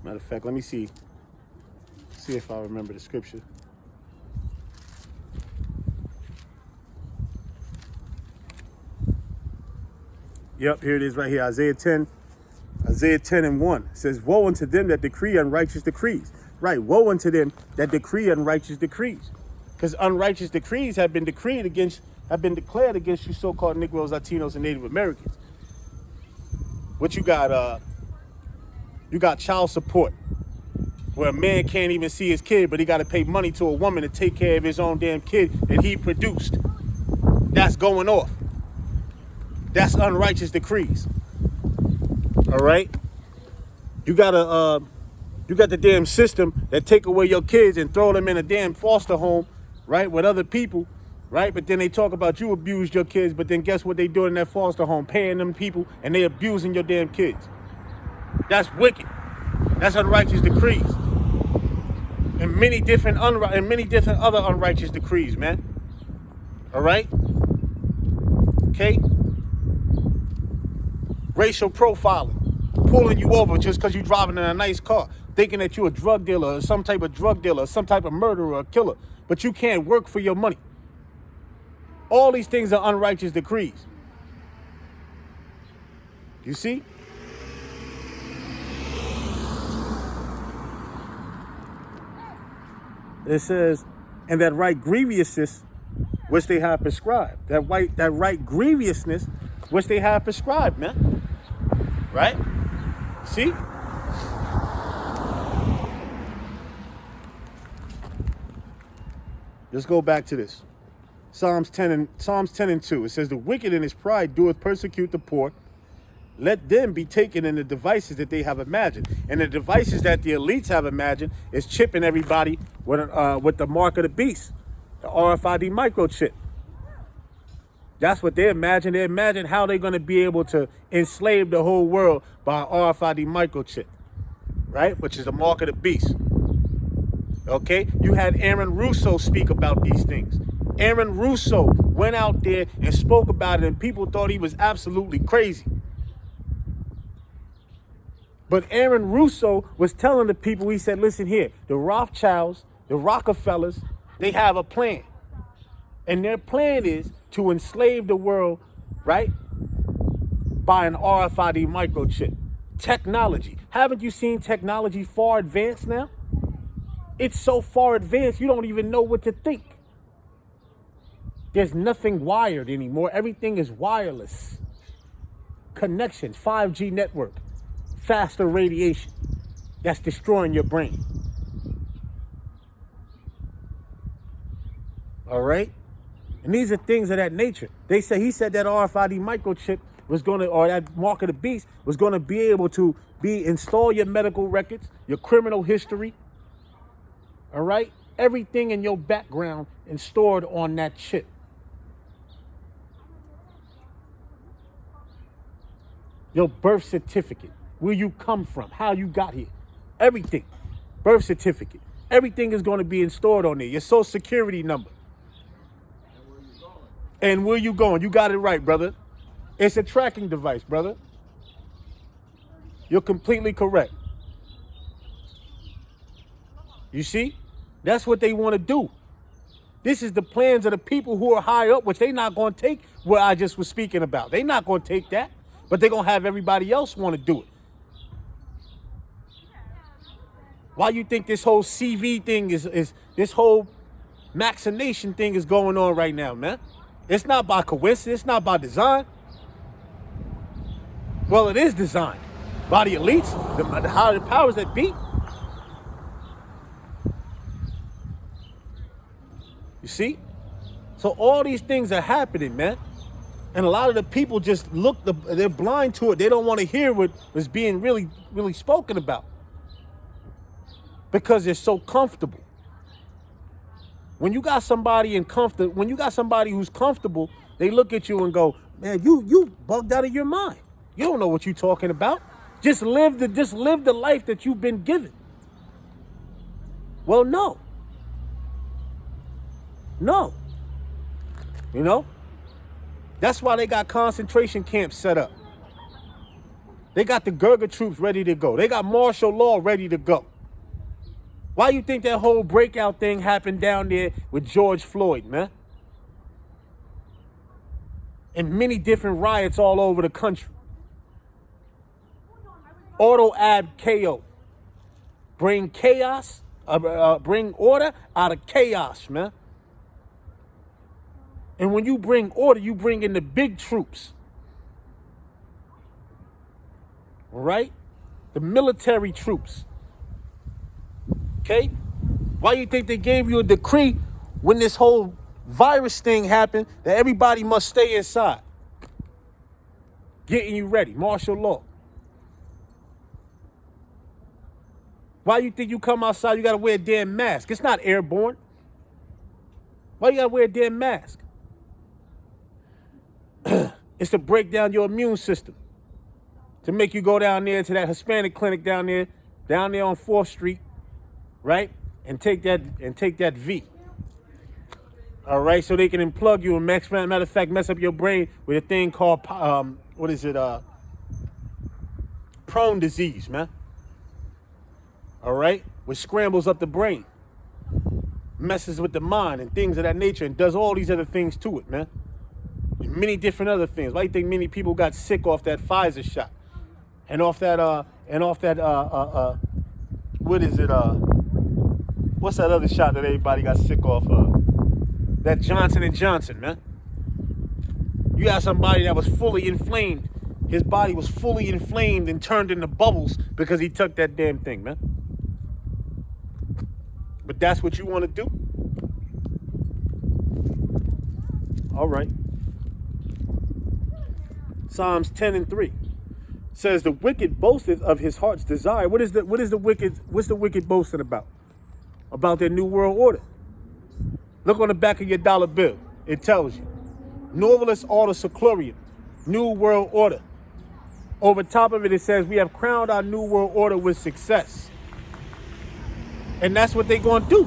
Matter of fact, let me see if I remember the scripture. Yep, here it is right here, Isaiah 10 and 1. It says, woe unto them that decree unrighteous decrees. Right, woe unto them that decree unrighteous decrees. Because unrighteous decrees have been declared against you so-called Negroes, Latinos, and Native Americans. What you got, you got child support, where a man can't even see his kid, but he got to pay money to a woman to take care of his own damn kid that he produced. That's going off. That's unrighteous decrees. All right? You got the damn system that take away your kids and throw them in a damn foster home, right, with other people, right? But then they talk about you abused your kids, but then guess what they do in that foster home? Paying them people, and they abusing your damn kids. That's wicked. That's unrighteous decrees. And many different other unrighteous decrees, man. All right? Okay? Racial profiling. Pulling you over just because you're driving in a nice car. Thinking that you're a drug dealer or some type of drug dealer or some type of murderer or killer. But you can't work for your money. All these things are unrighteous decrees. You see? It says, and that right grievousness which they have prescribed. That right grievousness which they have prescribed, man. Right? See? Let's go back to this. Psalms 10 and 2. It says, the wicked in his pride doeth persecute the poor. Let them be taken in the devices that they have imagined. And the devices that the elites have imagined is chipping everybody with the mark of the beast, the RFID microchip. That's what they imagine. They imagine how they're going to be able to enslave the whole world by RFID microchip, right? Which is the mark of the beast. Okay? You had Aaron Russo speak about these things. Aaron Russo went out there and spoke about it, and people thought he was absolutely crazy. But Aaron Russo was telling the people, he said, listen here, the Rothschilds, the Rockefellers, they have a plan. And their plan is to enslave the world, right, by an RFID microchip. Technology. Haven't you seen technology far advanced now? It's so far advanced, you don't even know what to think. There's nothing wired anymore. Everything is wireless. Connections, 5G network. Faster radiation that's destroying your brain. All right? And these are things of that nature. He said that RFID microchip was going to, or that mark of the beast was going to be able to install your medical records, your criminal history. All right? Everything in your background and stored on that chip. Your birth certificate. Where you come from, how you got here, everything, birth certificate, everything is going to be stored on there. Your social security number. And where you going? You got it right, brother. It's a tracking device, brother. You're completely correct. You see? That's what they want to do. This is the plans of the people who are high up, which they're not going to take what I just was speaking about. They're not going to take that, but they're going to have everybody else want to do it. Why you think this whole CV thing is this whole vaccination thing is going on right now, man? It's not by coincidence. It's not by design. Well, it is designed by the elites, the higher powers that be. You see? So all these things are happening, man. And a lot of the people just they're blind to it. They don't want to hear what was being really, really spoken about. Because they're so comfortable. When you got somebody who's comfortable, they look at you and go, man, you bugged out of your mind. You don't know what you're talking about. Just live the life that you've been given. Well, no. No. You know? That's why they got concentration camps set up. They got the Gurkha troops ready to go. They got martial law ready to go. Why you think that whole breakout thing happened down there with George Floyd, man? And many different riots all over the country. Auto ab KO. Bring chaos, bring order out of chaos, man. And when you bring order, you bring in the big troops. All right? The military troops. Okay? Why you think they gave you a decree when this whole virus thing happened that everybody must stay inside? getting you ready, martial law. Why you think you come outside, you gotta wear a damn mask? It's not airborne. Why you gotta wear a damn mask? It's to break down your immune system. To make you go down there to that Hispanic clinic down there on 4th Street, right? And take that V. All right, so they can unplug you and matter of fact, mess up your brain with a thing called, prone disease, man. All right, which scrambles up the brain, messes with the mind and things of that nature, and does all these other things to it, man. And many different other things. Why do you think many people got sick off that Pfizer shot, and off that what's that other shot that everybody got sick off of? That Johnson & Johnson, man. You got somebody that was fully inflamed. His body was fully inflamed and turned into bubbles because he took that damn thing, man. But that's what you want to do? All right. Psalms 10:3 says, the wicked boasteth of his heart's desire. What's the wicked boasting about? About their new world order. Look on the back of your dollar bill. It tells you. Novelist Order Seclorium, New World Order. Over top of it, it says, we have crowned our new world order with success. And that's what they're going to do.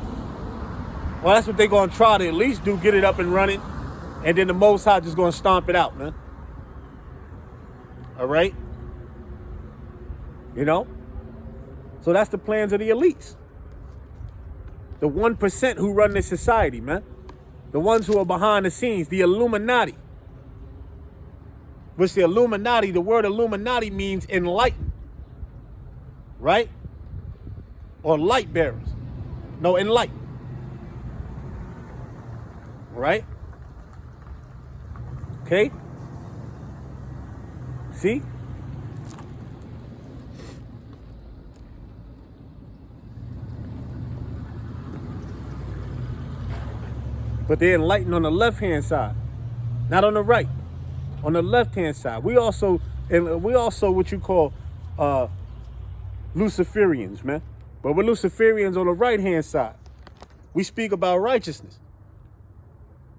Well, that's what they're going to try to at least do, get it up and running. And then the Most High just going to stomp it out, man. All right? You know? So that's the plans of the elites. The 1% who run this society, man. The ones who are behind the scenes, the Illuminati. Which the Illuminati, the word Illuminati means enlightened. Right? Or light bearers. No, enlightened. Right? Okay? See? But they're enlightened on the left-hand side, not on the right. On the left-hand side, we also what you call Luciferians, man. But we're Luciferians on the right-hand side. We speak about righteousness.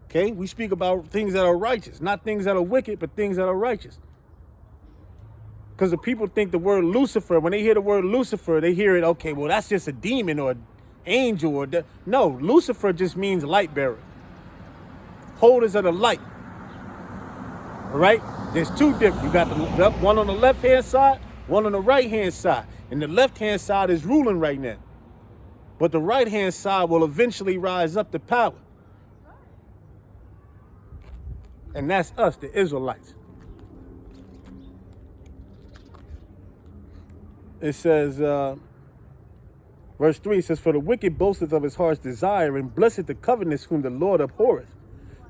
Okay, we speak about things that are righteous, not things that are wicked, but things that are righteous. Because the people think the word Lucifer, when they hear the word Lucifer, they hear it, okay, well, that's just a demon or an angel or no, Lucifer just means light bearer. Holders of the light. All right? There's two different. You got the one on the left-hand side, one on the right-hand side. And the left-hand side is ruling right now. But the right-hand side will eventually rise up to power. And that's us, the Israelites. It says, verse 3 says, for the wicked boasteth of his heart's desire, and blessed the covetous whom the Lord abhorreth.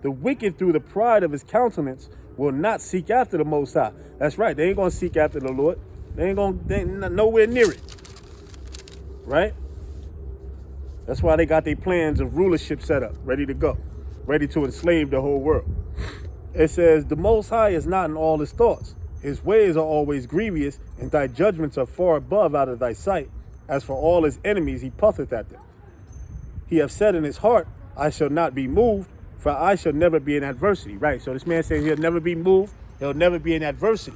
The wicked through the pride of his countenance will not seek after the Most High. That's right. They ain't going to seek after the Lord. They ain't nowhere near it. Right? That's why they got their plans of rulership set up, ready to go, ready to enslave the whole world. It says, the Most High is not in all his thoughts. His ways are always grievous, and thy judgments are far above out of thy sight. As for all his enemies, he puffeth at them. He hath said in his heart, I shall not be moved, for I shall never be in adversity. Right, so this man says he'll never be moved. He'll never be in adversity.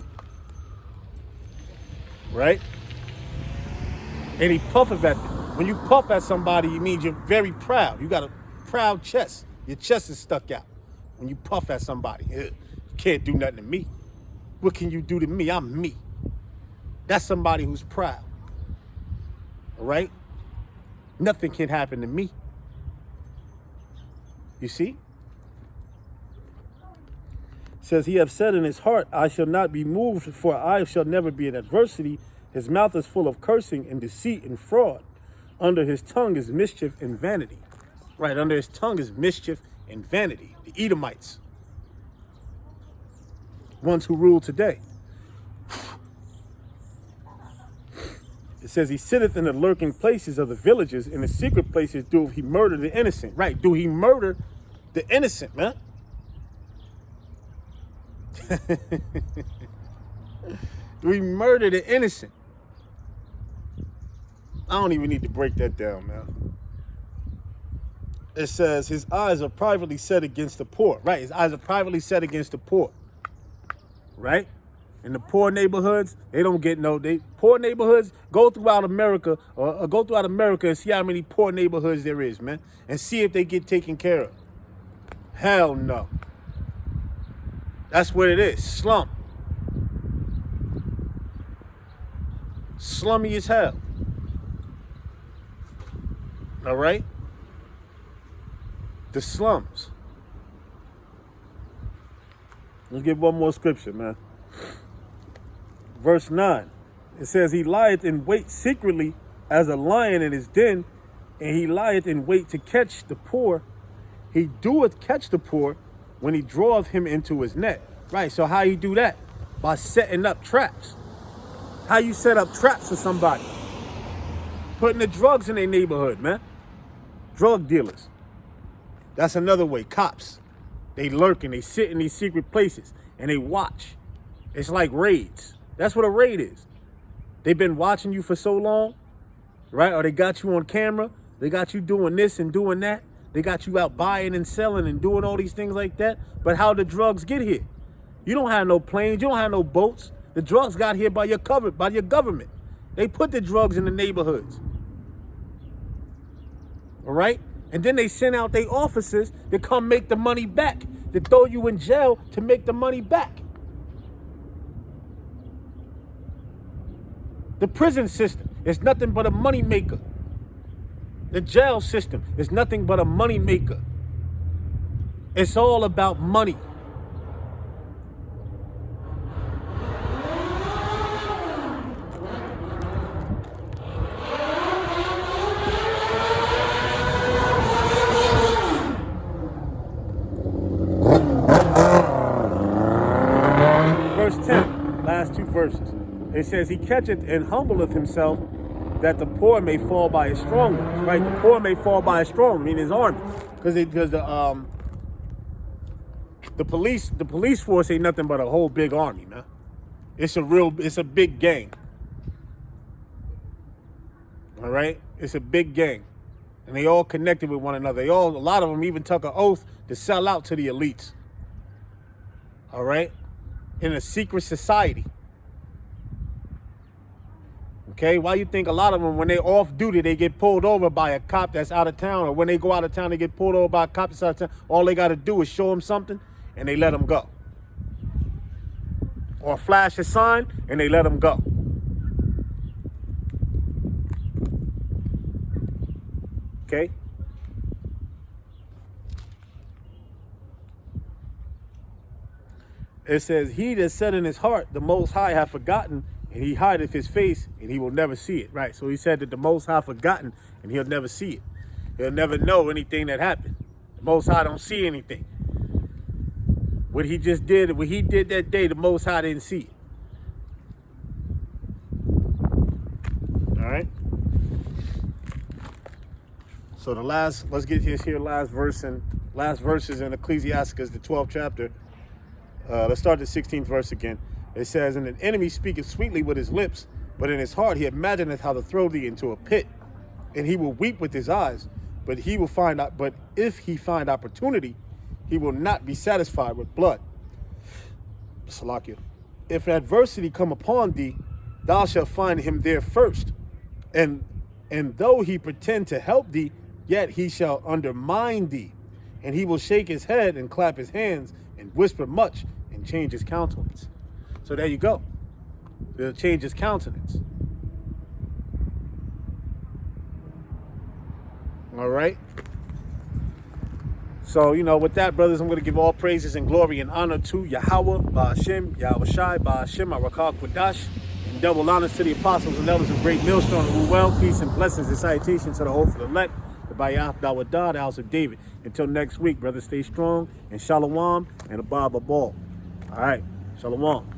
Right? And he puffeth at them. When you puff at somebody, it means you're very proud. You got a proud chest. Your chest is stuck out. When you puff at somebody, you can't do nothing to me. What can you do to me? I'm me. That's somebody who's proud. All right? Nothing can happen to me. You see? It says, he hath said in his heart, I shall not be moved, for I shall never be in adversity. His mouth is full of cursing and deceit and fraud. Under his tongue is mischief and vanity. Right, under his tongue is mischief and vanity. The Edomites. Ones who rule today. It says he sitteth in the lurking places of the villages. In the secret places do he murder the innocent. Right, do he murder the innocent, man? We murdered an innocent. I don't even need to break that down, man. It says his eyes are privately set against the poor. Right, his eyes are privately set against the poor. Right? In the poor neighborhoods, they don't get poor neighborhoods, go throughout America or go throughout America and see how many poor neighborhoods there is, man. And see if they get taken care of. Hell no. That's what it is. Slum. Slummy as hell. All right? The slums. Let's get one more scripture, man. Verse 9. It says, he lieth in wait secretly as a lion in his den, and he lieth in wait to catch the poor. He doeth catch the poor when he draweth him into his net. Right, so how you do that? By setting up traps. How you set up traps for somebody? Putting the drugs in their neighborhood, man. Drug dealers. That's another way. Cops. They lurk and they sit in these secret places and they watch. It's like raids. That's what a raid is. They've been watching you for so long, right? Or they got you on camera. They got you doing this and doing that. They got you out buying and selling and doing all these things like that. But how the drugs get here? You don't have no planes. You don't have no boats. The drugs got here by your government. They put the drugs in the neighborhoods. All right? And then they send out their officers to come make the money back, to throw you in jail to make the money back. The prison system is nothing but a money maker. The jail system is nothing but a money maker. It's all about money. Verse 10, last two verses. It says, he catcheth and humbleth himself, that the poor may fall by his strong ones. Right? The poor may fall by his strong, meaning his army. Because the police force ain't nothing but a whole big army, man. It's a big gang. All right? It's a big gang. And they all connected with one another. A lot of them even took an oath to sell out to the elites. All right? In a secret society. Okay, why you think a lot of them, when they off duty, they get pulled over by a cop that's out of town, or when they go out of town, they get pulled over by a cop that's out of town. All they got to do is show them something, and they let them go. Or flash a sign, and they let them go. Okay? It says, he that said in his heart, the Most High hath forgotten, and he hideth his face, and he will never see it. Right, so he said that the Most High forgotten, and he'll never see it. He'll never know anything that happened. The Most High don't see anything. What he just did, what he did that day, the Most High didn't see it. All right? So let's get here last verses in Ecclesiasticus, the 12th chapter. Let's start the 16th verse again. It says, and an enemy speaketh sweetly with his lips, but in his heart he imagineth how to throw thee into a pit. And he will weep with his eyes, but if he find opportunity, he will not be satisfied with blood. Salakia. If adversity come upon thee, thou shalt find him there first. And though he pretend to help thee, yet he shall undermine thee. And he will shake his head and clap his hands and whisper much and change his countenance. So there you go. He'll change his countenance. All right. So, with that, brothers, I'm going to give all praises and glory and honor to Yahweh, Ba'ashem, Yahweh Shai, Ba'ashem, Arakal Quadash, and double honors to the apostles and elders of Great Millstone, who well, peace and blessings and salutations to the hopeful elect, the Bayath Dawadah, the house of David. Until next week, brothers, stay strong and shalom and abab abal. All right. Shalom.